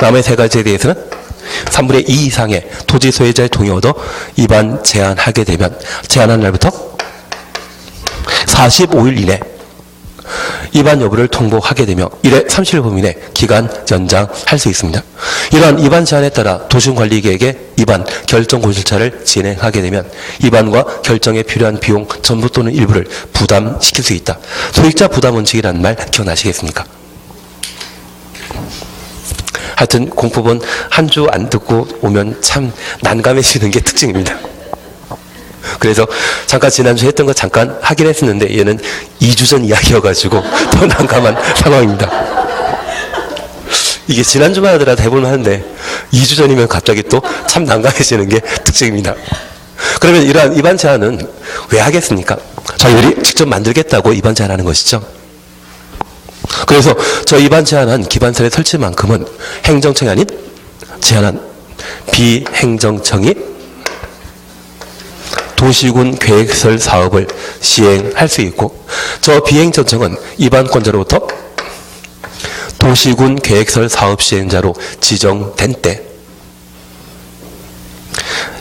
S1: 남의 세 가지에 대해서는 3분의 2 이상의 토지 소유자의 동의 얻어 입안 제한하게 되면 제한한 날부터 45일 이내 입안 여부를 통보하게 되며 이래 30일 범위 내 기간 연장할 수 있습니다. 이러한 입안 제한에 따라 도시군관리계획의 입안 결정 공실차를 진행하게 되면 입안과 결정에 필요한 비용 전부 또는 일부를 부담시킬 수 있다. 소액자 부담 원칙이라는 말 기억나시겠습니까? 하여튼 공법은 한 주 안 듣고 오면 참 난감해지는 게 특징입니다. 그래서 잠깐 지난주 했던 거 잠깐 하긴 했었는데 얘는 2주 전 이야기여가지고 더 난감한 상황입니다. 이게 지난주만 하더라도 해볼만 하는데 2주 전이면 갑자기 또 참 난감해지는 게 특징입니다. 그러면 이러한 입안 제한은 왜 하겠습니까? 저희들이 직접 만들겠다고 입안 제한하는 것이죠. 그래서 저 입안 제한한 기반설의 설치만큼은 행정청이 아닌 제한한 비행정청이 도시군 계획설 사업을 시행할 수 있고 저 비행정청은 입안권자로부터 도시군 계획설 사업 시행자로 지정된 때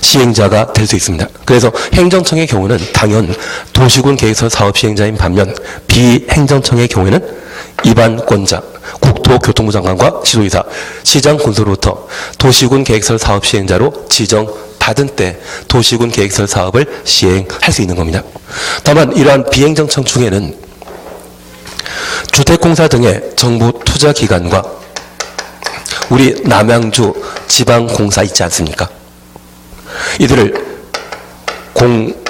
S1: 시행자가 될 수 있습니다. 그래서 행정청의 경우는 당연 도시군 계획설 사업 시행자인 반면 비행정청의 경우에는 입안권자, 국토교통부 장관과 시도의사, 시장 군수로부터 도시군 계획설 사업 시행자로 지정받은 때 도시군 계획설 사업을 시행할 수 있는 겁니다. 다만 이러한 비행정청 중에는 주택공사 등의 정부 투자기관과 우리 남양주 지방공사 있지 않습니까? 이들을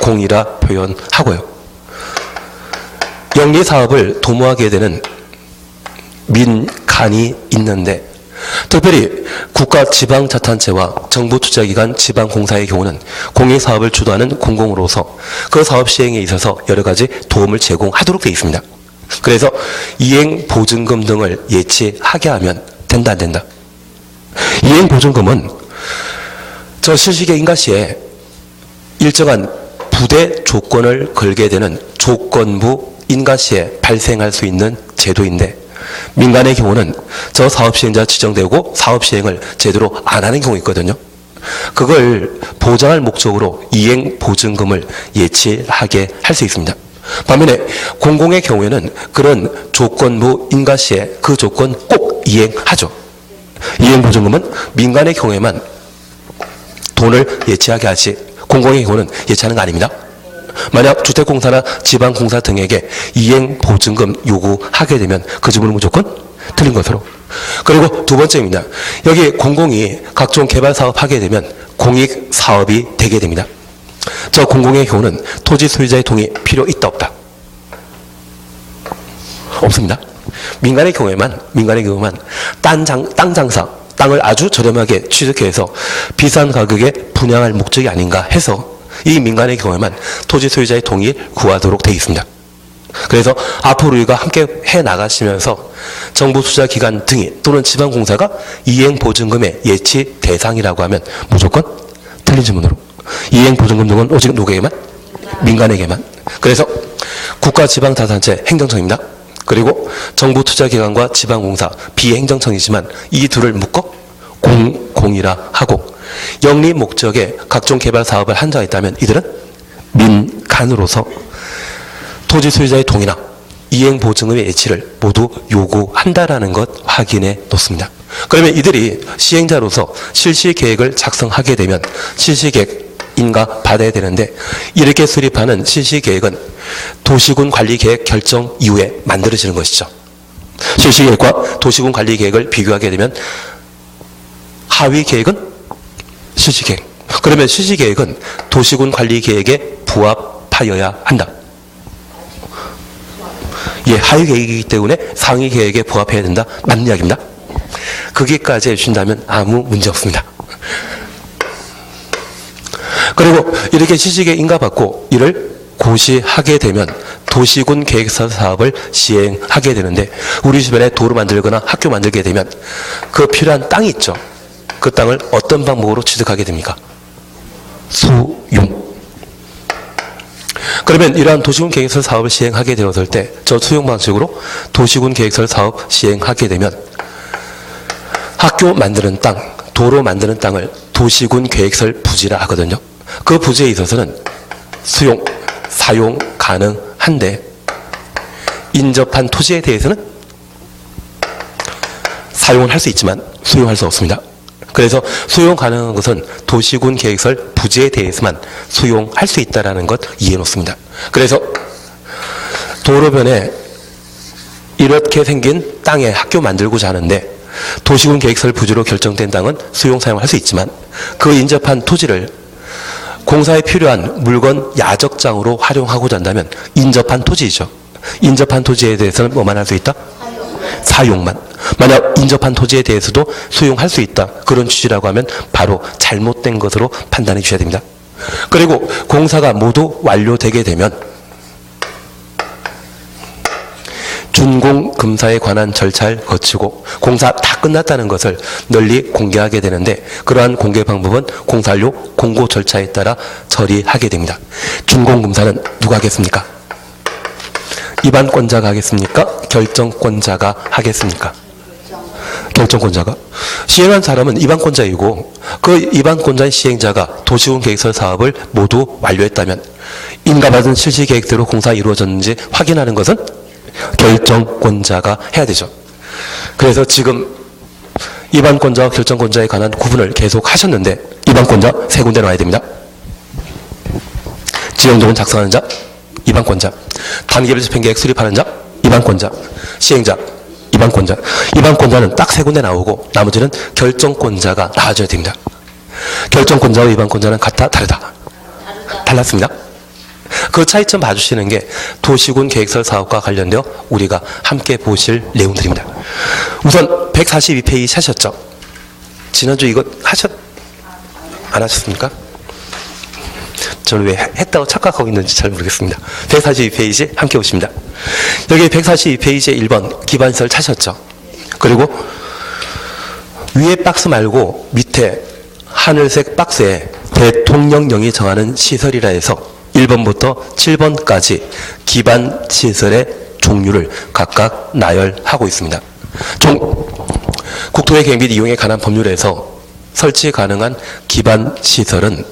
S1: 공이라 표현하고요. 영리사업을 도모하게 되는 민간이 있는데 특별히 국가지방자탄체와 정부투자기관 지방공사의 경우는 공익사업을 주도하는 공공으로서 그 사업 시행에 있어서 여러 가지 도움을 제공하도록 되어 있습니다. 그래서 이행보증금 등을 예치하게 하면 된다 안 된다? 이행보증금은 저 실시계 인가시에 일정한 부대 조건을 걸게 되는 조건부 인가시에 발생할 수 있는 제도인데 민간의 경우는 저 사업 시행자 지정되고 사업 시행을 제대로 안 하는 경우 있거든요. 그걸 보장할 목적으로 이행 보증금을 예치하게 할 수 있습니다. 반면에 공공의 경우에는 그런 조건부 인가 시에 그 조건 꼭 이행하죠. 이행 보증금은 민간의 경우에만 돈을 예치하게 하지 공공의 경우는 예치하는 거 아닙니다. 만약 주택공사나 지방공사 등에게 이행보증금 요구하게 되면 그 지분은 무조건 틀린 것으로. 그리고 두 번째입니다. 여기 공공이 각종 개발사업 하게 되면 공익사업이 되게 됩니다. 저 공공의 경우는 토지 소유자의 동의 필요 있다 없다? 없습니다. 민간의 경우에만 땅 장사, 땅을 아주 저렴하게 취득해서 비싼 가격에 분양할 목적이 아닌가 해서 이 민간의 경우에만 토지 소유자의 동의를 구하도록 되어 있습니다. 그래서 앞으로 우리가 함께 해 나가시면서 정부 투자 기관 등이 또는 지방공사가 이행보증금의 예치 대상이라고 하면 무조건 틀린 질문으로 이행보증금 등은 오직 누구에게만? 민간에게만. 그래서 국가지방자산체 행정청입니다. 그리고 정부 투자기관과 지방공사 비행정청이지만 이 둘을 묶어 공이라 하고 영리 목적의 각종 개발 사업을 한 자가 있다면 이들은 민간으로서 토지 소유자의 동의나 이행보증금의 예치를 모두 요구한다라는 것 확인해 놓습니다. 그러면 이들이 시행자로서 실시계획을 작성하게 되면 실시계획인가 받아야 되는데 이렇게 수립하는 실시계획은 도시군관리계획 결정 이후에 만들어지는 것이죠. 실시계획과 도시군관리계획을 비교하게 되면 하위계획은 실시계획. 그러면 실시계획은 도시군관리계획에 부합하여야 한다. 예, 하위계획이기 때문에 상위계획에 부합해야 된다. 맞는 이야기입니다. 거기까지 해주신다면 아무 문제 없습니다. 그리고 이렇게 실시계획 인가받고 이를 고시하게 되면 도시군 계획서 사업을 시행하게 되는데 우리 주변에 도로 만들거나 학교 만들게 되면 그 필요한 땅이 있죠. 그 땅을 어떤 방법으로 취득하게 됩니까? 수용. 그러면 이러한 도시군 계획설 사업을 시행하게 되었을 때 저 수용 방식으로 도시군 계획설 사업 시행하게 되면 학교 만드는 땅, 도로 만드는 땅을 도시군 계획설 부지라 하거든요. 그 부지에 있어서는 수용, 사용 가능한데 인접한 토지에 대해서는 사용을 할 수 있지만 수용할 수 없습니다. 그래서 수용 가능한 것은 도시군 계획설 부지에 대해서만 수용할 수 있다는 것 이해해 놓습니다. 그래서 도로변에 이렇게 생긴 땅에 학교 만들고자 하는데 도시군 계획설 부지로 결정된 땅은 수용 사용할 수 있지만 그 인접한 토지를 공사에 필요한 물건 야적장으로 활용하고자 한다면 인접한 토지이죠. 인접한 토지에 대해서는 뭐만 할 수 있다? 사용만. 만약 인접한 토지에 대해서도 수용할 수 있다. 그런 취지라고 하면 바로 잘못된 것으로 판단해 주셔야 됩니다. 그리고 공사가 모두 완료되게 되면 준공금사에 관한 절차를 거치고 공사 다 끝났다는 것을 널리 공개하게 되는데 그러한 공개 방법은 공사료 공고 절차에 따라 처리하게 됩니다. 준공금사는 누가 하겠습니까? 입안권자가 하겠습니까? 결정권자가 하겠습니까? 결정권자가. 시행한 사람은 입안권자이고 그 입안권자인 시행자가 도시군 계획설 사업을 모두 완료했다면 인가받은 실시계획대로 공사 이루어졌는지 확인하는 것은 결정권자가 해야 되죠. 그래서 지금 입안권자와 결정권자에 관한 구분을 계속 하셨는데 입안권자 세 군데 나와야 됩니다. 지형조건 작성하는 자, 입안권자. 단계별 집행계획 수립하는 자, 입안권자. 시행자, 입안권자. 입안권자는 딱 세 군데 나오고 나머지는 결정권자가 나와줘야 됩니다. 결정권자와 입안권자는 같다, 다르다? 달랐습니다. 그 차이점 봐주시는 게 도시군 계획설 사업과 관련되어 우리가 함께 보실 내용들입니다. 우선 142페이지 하셨죠? 지난주 이거 안 하셨습니까? 저는 왜 했다고 착각하고 있는지 잘 모르겠습니다. 142페이지 함께 보십니다. 여기 142페이지에 1번 기반시설 찾으셨죠? 그리고 위에 박스 말고 밑에 하늘색 박스에 대통령령이 정하는 시설이라 해서 1번부터 7번까지 기반시설의 종류를 각각 나열하고 있습니다. 국토의 계획 및 이용에 관한 법률에서 설치 가능한 기반시설은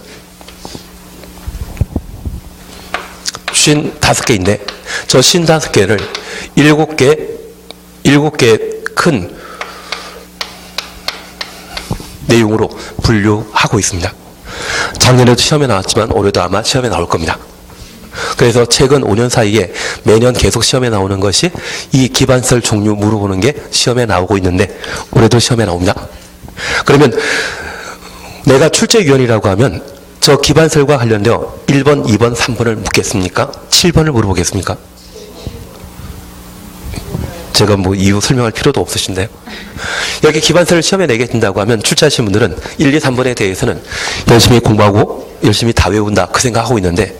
S1: 55개인데 저 55개를 7개 큰 내용으로 분류하고 있습니다. 작년에도 시험에 나왔지만 올해도 아마 시험에 나올 겁니다. 그래서 최근 5년 사이에 매년 계속 시험에 나오는 것이 이 기반시설 종류 물어보는 게 시험에 나오고 있는데 올해도 시험에 나옵니다. 그러면 내가 출제위원이라고 하면 저 기반시설과 관련되어 1번, 2번, 3번을 묻겠습니까? 7번을 물어보겠습니까? 제가 뭐 이유 설명할 필요도 없으신데요. 여기 기반서를 시험에 내게 된다고 하면 출제하신 분들은 1, 2, 3번에 대해서는 열심히 공부하고 열심히 다 외운다 그 생각하고 있는데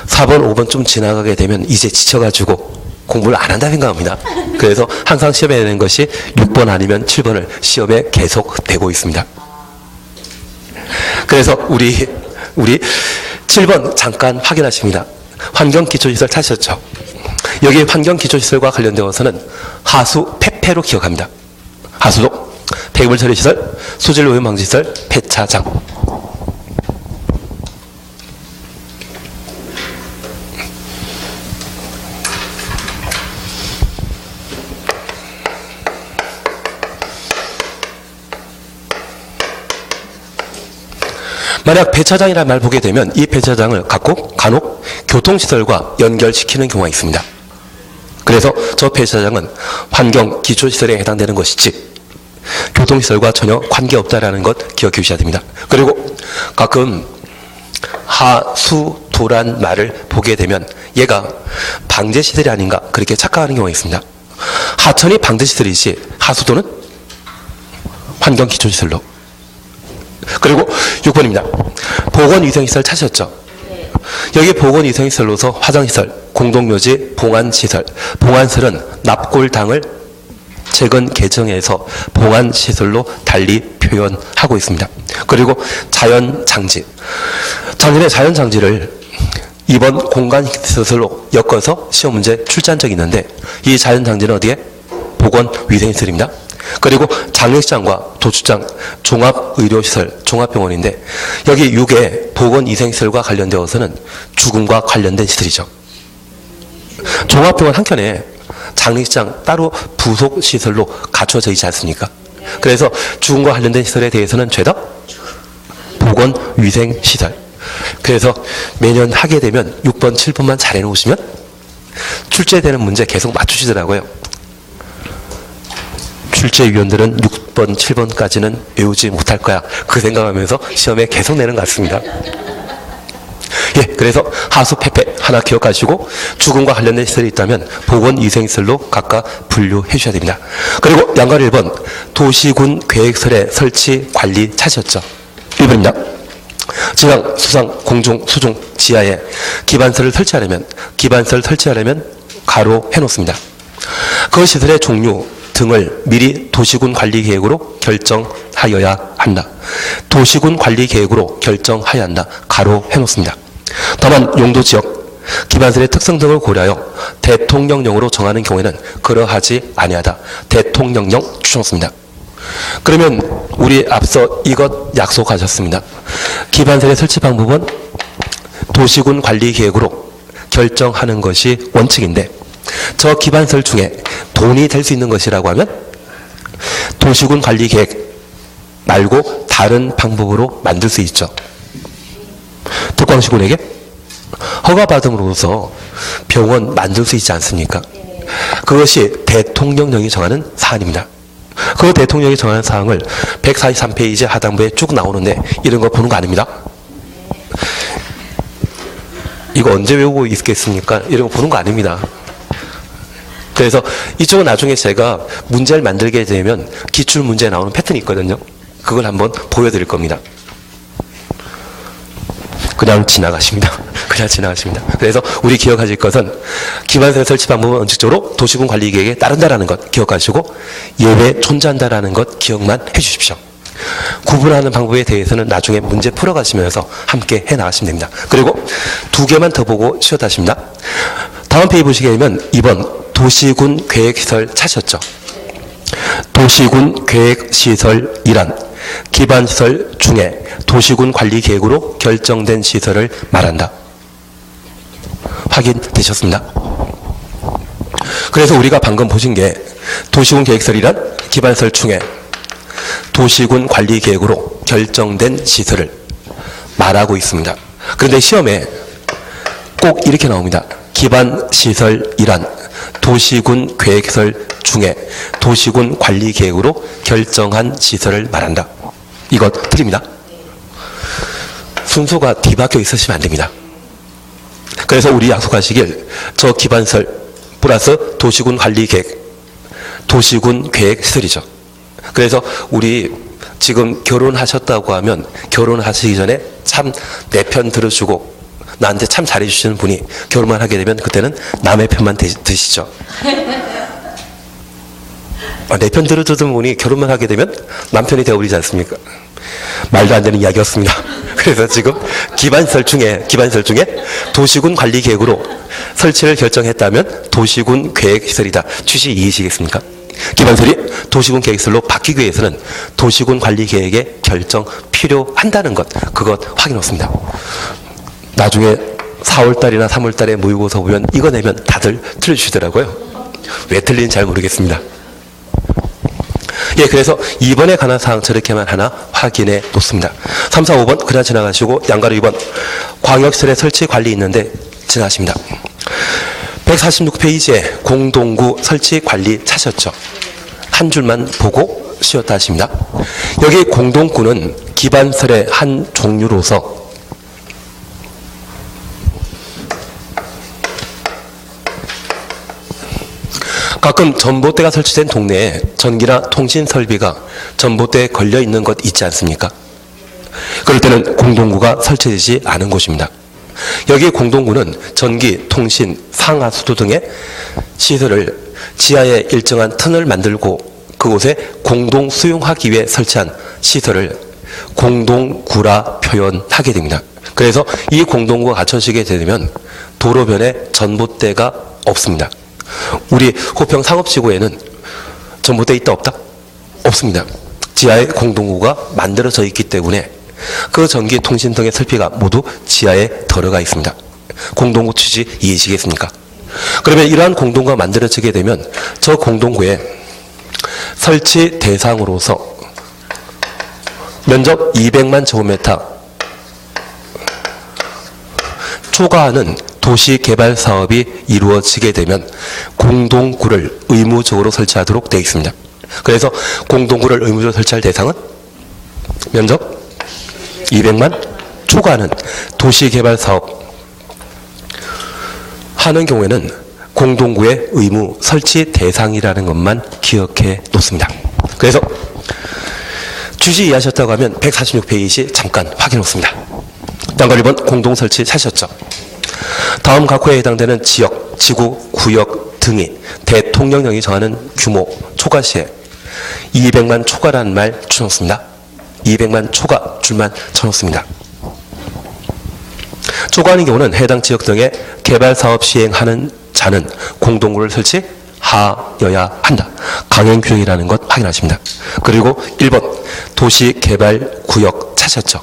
S1: 4번, 5번 좀 지나가게 되면 이제 지쳐가지고 공부를 안 한다 생각합니다. 그래서 항상 시험에 내는 것이 6번 아니면 7번을 시험에 계속 내고 있습니다. 그래서 우리 7번 잠깐 확인하십니다. 환경기초시설 찾으셨죠? 여기 환경기초시설과 관련되어서는 하수 폐폐로 기억합니다. 하수도, 폐기물 처리시설, 수질 오염 방지시설, 폐차장. 만약 폐차장이라는 말 보게 되면 이 폐차장을 간혹 교통시설과 연결시키는 경우가 있습니다. 그래서 저 폐차장은 환경 기초시설에 해당되는 것이지 교통시설과 전혀 관계없다라는 것 기억해 주셔야 됩니다. 그리고 가끔 하수도란 말을 보게 되면 얘가 방제시설이 아닌가 그렇게 착각하는 경우가 있습니다. 하천이 방제시설이지 하수도는 환경 기초시설로. 그리고 6번입니다. 보건위생시설 찾으셨죠? 여기 보건위생시설로서 화장시설, 공동묘지, 봉안시설. 봉안시설은 납골당을 최근 개정해서 봉안시설로 달리 표현하고 있습니다. 그리고 자연장지. 작년에 자연장지를 2번 공간시설로 엮어서 시험 문제 출제한 적이 있는데 이 자연장지는 어디에? 보건위생시설입니다. 그리고 장례식장과 도축장, 종합의료시설, 종합병원인데 여기 6의 보건위생시설과 관련되어서는 죽음과 관련된 시설이죠. 종합병원 한켠에 장례식장 따로 부속시설로 갖춰져 있지 않습니까? 그래서 죽음과 관련된 시설에 대해서는 죄다 보건위생시설. 그래서 매년 하게 되면 6번, 7번만 잘 해놓으시면 출제되는 문제 계속 맞추시더라고요. 출제위원들은 6번, 7번까지는 외우지 못할 거야. 그 생각하면서 시험에 계속 내는 것 같습니다. 예, 그래서 하수 폐폐 하나 기억하시고 죽음과 관련된 시설이 있다면 보건위생시설로 각각 분류해 주셔야 됩니다. 그리고 양가 1번 도시군 계획설의 설치 관리 찾으셨죠? 1번입니다. 지상, 수상, 공중, 수중, 지하에 기반설을 설치하려면 가로 해놓습니다. 그 시설의 종류 등을 미리 도시군 관리 계획으로 결정하여야 한다. 도시군 관리 계획으로 결정하여야 한다. 가로 해놓습니다. 다만 용도 지역, 기반설의 특성 등을 고려하여 대통령령으로 정하는 경우에는 그러하지 아니하다. 대통령령 추천습니다. 그러면 우리 앞서 이것 약속하셨습니다. 기반설의 설치 방법은 도시군 관리 계획으로 결정하는 것이 원칙인데 저 기반설 중에 돈이 될 수 있는 것이라고 하면 도시군 관리 계획 말고 다른 방법으로 만들 수 있죠. 특광시군에게 허가받음으로써 병원 만들 수 있지 않습니까? 그것이 대통령령이 정하는 사안입니다. 그 대통령이 정하는 사항을 143페이지 하단부에 쭉 나오는데 이런 거 보는 거 아닙니다. 이거 언제 외우고 있겠습니까? 이런 거 보는 거 아닙니다. 그래서 이쪽은 나중에 제가 문제를 만들게 되면 기출문제에 나오는 패턴이 있거든요. 그걸 한번 보여드릴 겁니다. 그냥 지나가십니다. 그냥 지나가십니다. 그래서 우리 기억하실 것은 기반설 설치 방법은 원칙적으로 도시군 관리 계획에 따른다라는 것 기억하시고 예외 존재한다라는 것 기억만 해주십시오. 구분하는 방법에 대해서는 나중에 문제 풀어가시면서 함께 해나가시면 됩니다. 그리고 2개만 더 보고 쉬어다십니다. 다음 페이지 보시게 되면 2번 도시군 계획시설 찾으셨죠? 도시군 계획시설이란 기반시설 중에 도시군 관리계획으로 결정된 시설을 말한다. 확인되셨습니다. 그래서 우리가 방금 보신 게 도시군 계획시설이란 기반시설 중에 도시군 관리계획으로 결정된 시설을 말하고 있습니다. 그런데 시험에 꼭 이렇게 나옵니다. 기반시설이란 도시군 계획시설 중에 도시군 관리계획으로 결정한 시설을 말한다. 이것 틀립니다. 순서가 뒤바뀌어 있으시면 안 됩니다. 그래서 우리 약속하시길 저 기반시설 플러스 도시군 관리계획 도시군 계획시설이죠. 그래서 우리 지금 결혼하셨다고 하면 결혼하시기 전에 참 내 편 들어주고 나한테 참 잘해주시는 분이 결혼만 하게 되면 그때는 남의 편만 드시죠. 내 편 들어주던 분이 결혼만 하게 되면 남편이 되어버리지 않습니까? 말도 안 되는 이야기였습니다. 그래서 지금 기반시설 중에 도시군 관리계획으로 설치를 결정했다면 도시군 계획시설이다. 취지 이해시겠습니까? 기반시설이 도시군 계획시설로 바뀌기 위해서는 도시군 관리계획의 결정 필요한다는 것, 그것 확인했습니다. 나중에 4월달이나 3월달에 모의고사 보면 이거 내면 다들 틀려주시더라고요. 왜 틀린지 잘 모르겠습니다. 예, 그래서 2번에 관한 사항 저렇게만 하나 확인해 놓습니다. 3, 4, 5번 그냥 지나가시고 양가로 2번 광역시설의 설치 관리 있는데 지나가십니다. 146페이지에 공동구 설치 관리 찾으셨죠? 한 줄만 보고 쉬었다 하십니다. 여기 공동구는 기반설의 한 종류로서 가끔 전봇대가 설치된 동네에 전기나 통신 설비가 전봇대에 걸려 있는 것 있지 않습니까? 그럴 때는 공동구가 설치되지 않은 곳입니다. 여기 공동구는 전기, 통신, 상하수도 등의 시설을 지하에 일정한 턴을 만들고 그곳에 공동 수용하기 위해 설치한 시설을 공동구라 표현하게 됩니다. 그래서 이 공동구가 갖춰지게 되면 도로변에 전봇대가 없습니다. 우리 호평 상업지구에는 전봇대 있다 없다? 없습니다. 지하에 공동구가 만들어져 있기 때문에 그 전기, 통신 등의 설비가 모두 지하에 들어가 있습니다. 공동구 취지 이해하시겠습니까? 그러면 이러한 공동구가 만들어지게 되면 저 공동구에 설치 대상으로서 면적 200만 제곱미터 초과하는 도시개발 사업이 이루어지게 되면 공동구를 의무적으로 설치하도록 되어 있습니다. 그래서 공동구를 의무적으로 설치할 대상은 면적 200만 초과하는 도시개발 사업 하는 경우에는 공동구의 의무 설치 대상이라는 것만 기억해 놓습니다. 그래서 취지 이해하셨다고 하면 146페이지 잠깐 확인해 놓습니다. 양가 1번 공동설치 사셨죠? 다음 각 호에 해당되는 지역, 지구, 구역 등이 대통령령이 정하는 규모, 초과 시에 200만 초과라는 말 쳐놓습니다. 200만 초과 줄만 쳐놓습니다. 초과하는 경우는 해당 지역 등의 개발사업 시행하는 자는 공동구를 설치하여야 한다. 강행규정이라는 것 확인하십니다. 그리고 1번 도시개발구역 찾았죠.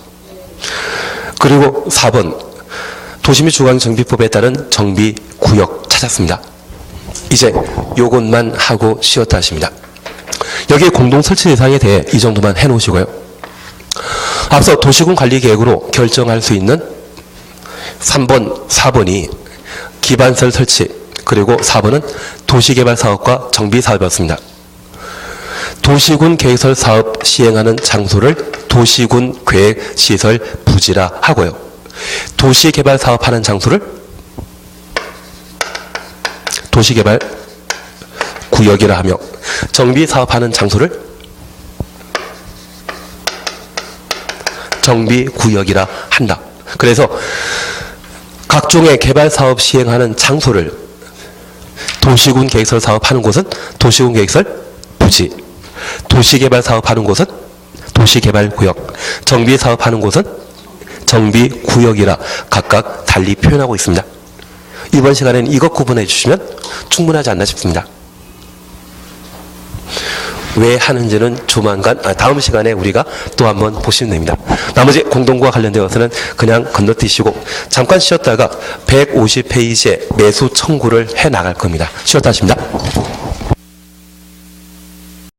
S1: 그리고 4번 도시및 주거환경정비법에 따른 정비구역 찾았습니다. 이제 요것만 하고 쉬었다 하십니다. 여기 공동설치 대상에 대해 이 정도만 해놓으시고요. 앞서 도시군 관리계획으로 결정할 수 있는 3번, 4번이 기반설 설치, 그리고 4번은 도시개발사업과 정비사업이었습니다. 도시군 계획설 사업 시행하는 장소를 도시군 계획시설 부지라 하고요. 도시개발 사업하는 장소를 도시개발 구역이라 하며 정비사업하는 장소를 정비구역이라 한다. 그래서 각종의 개발사업 시행하는 장소를 도시군 계획설 사업하는 곳은 도시군 계획설 부지, 도시개발 사업하는 곳은 도시개발구역, 정비사업하는 곳은 정비구역이라 각각 달리 표현하고 있습니다. 이번 시간에는 이것 구분해 주시면 충분하지 않나 싶습니다. 왜 하는지는 조만간 다음 시간에 우리가 또 한번 보시면 됩니다. 나머지 공동구와 관련되어서는 그냥 건너뛰시고 잠깐 쉬었다가 150페이지에 매수 청구를 해 나갈 겁니다. 쉬었다 하십니다.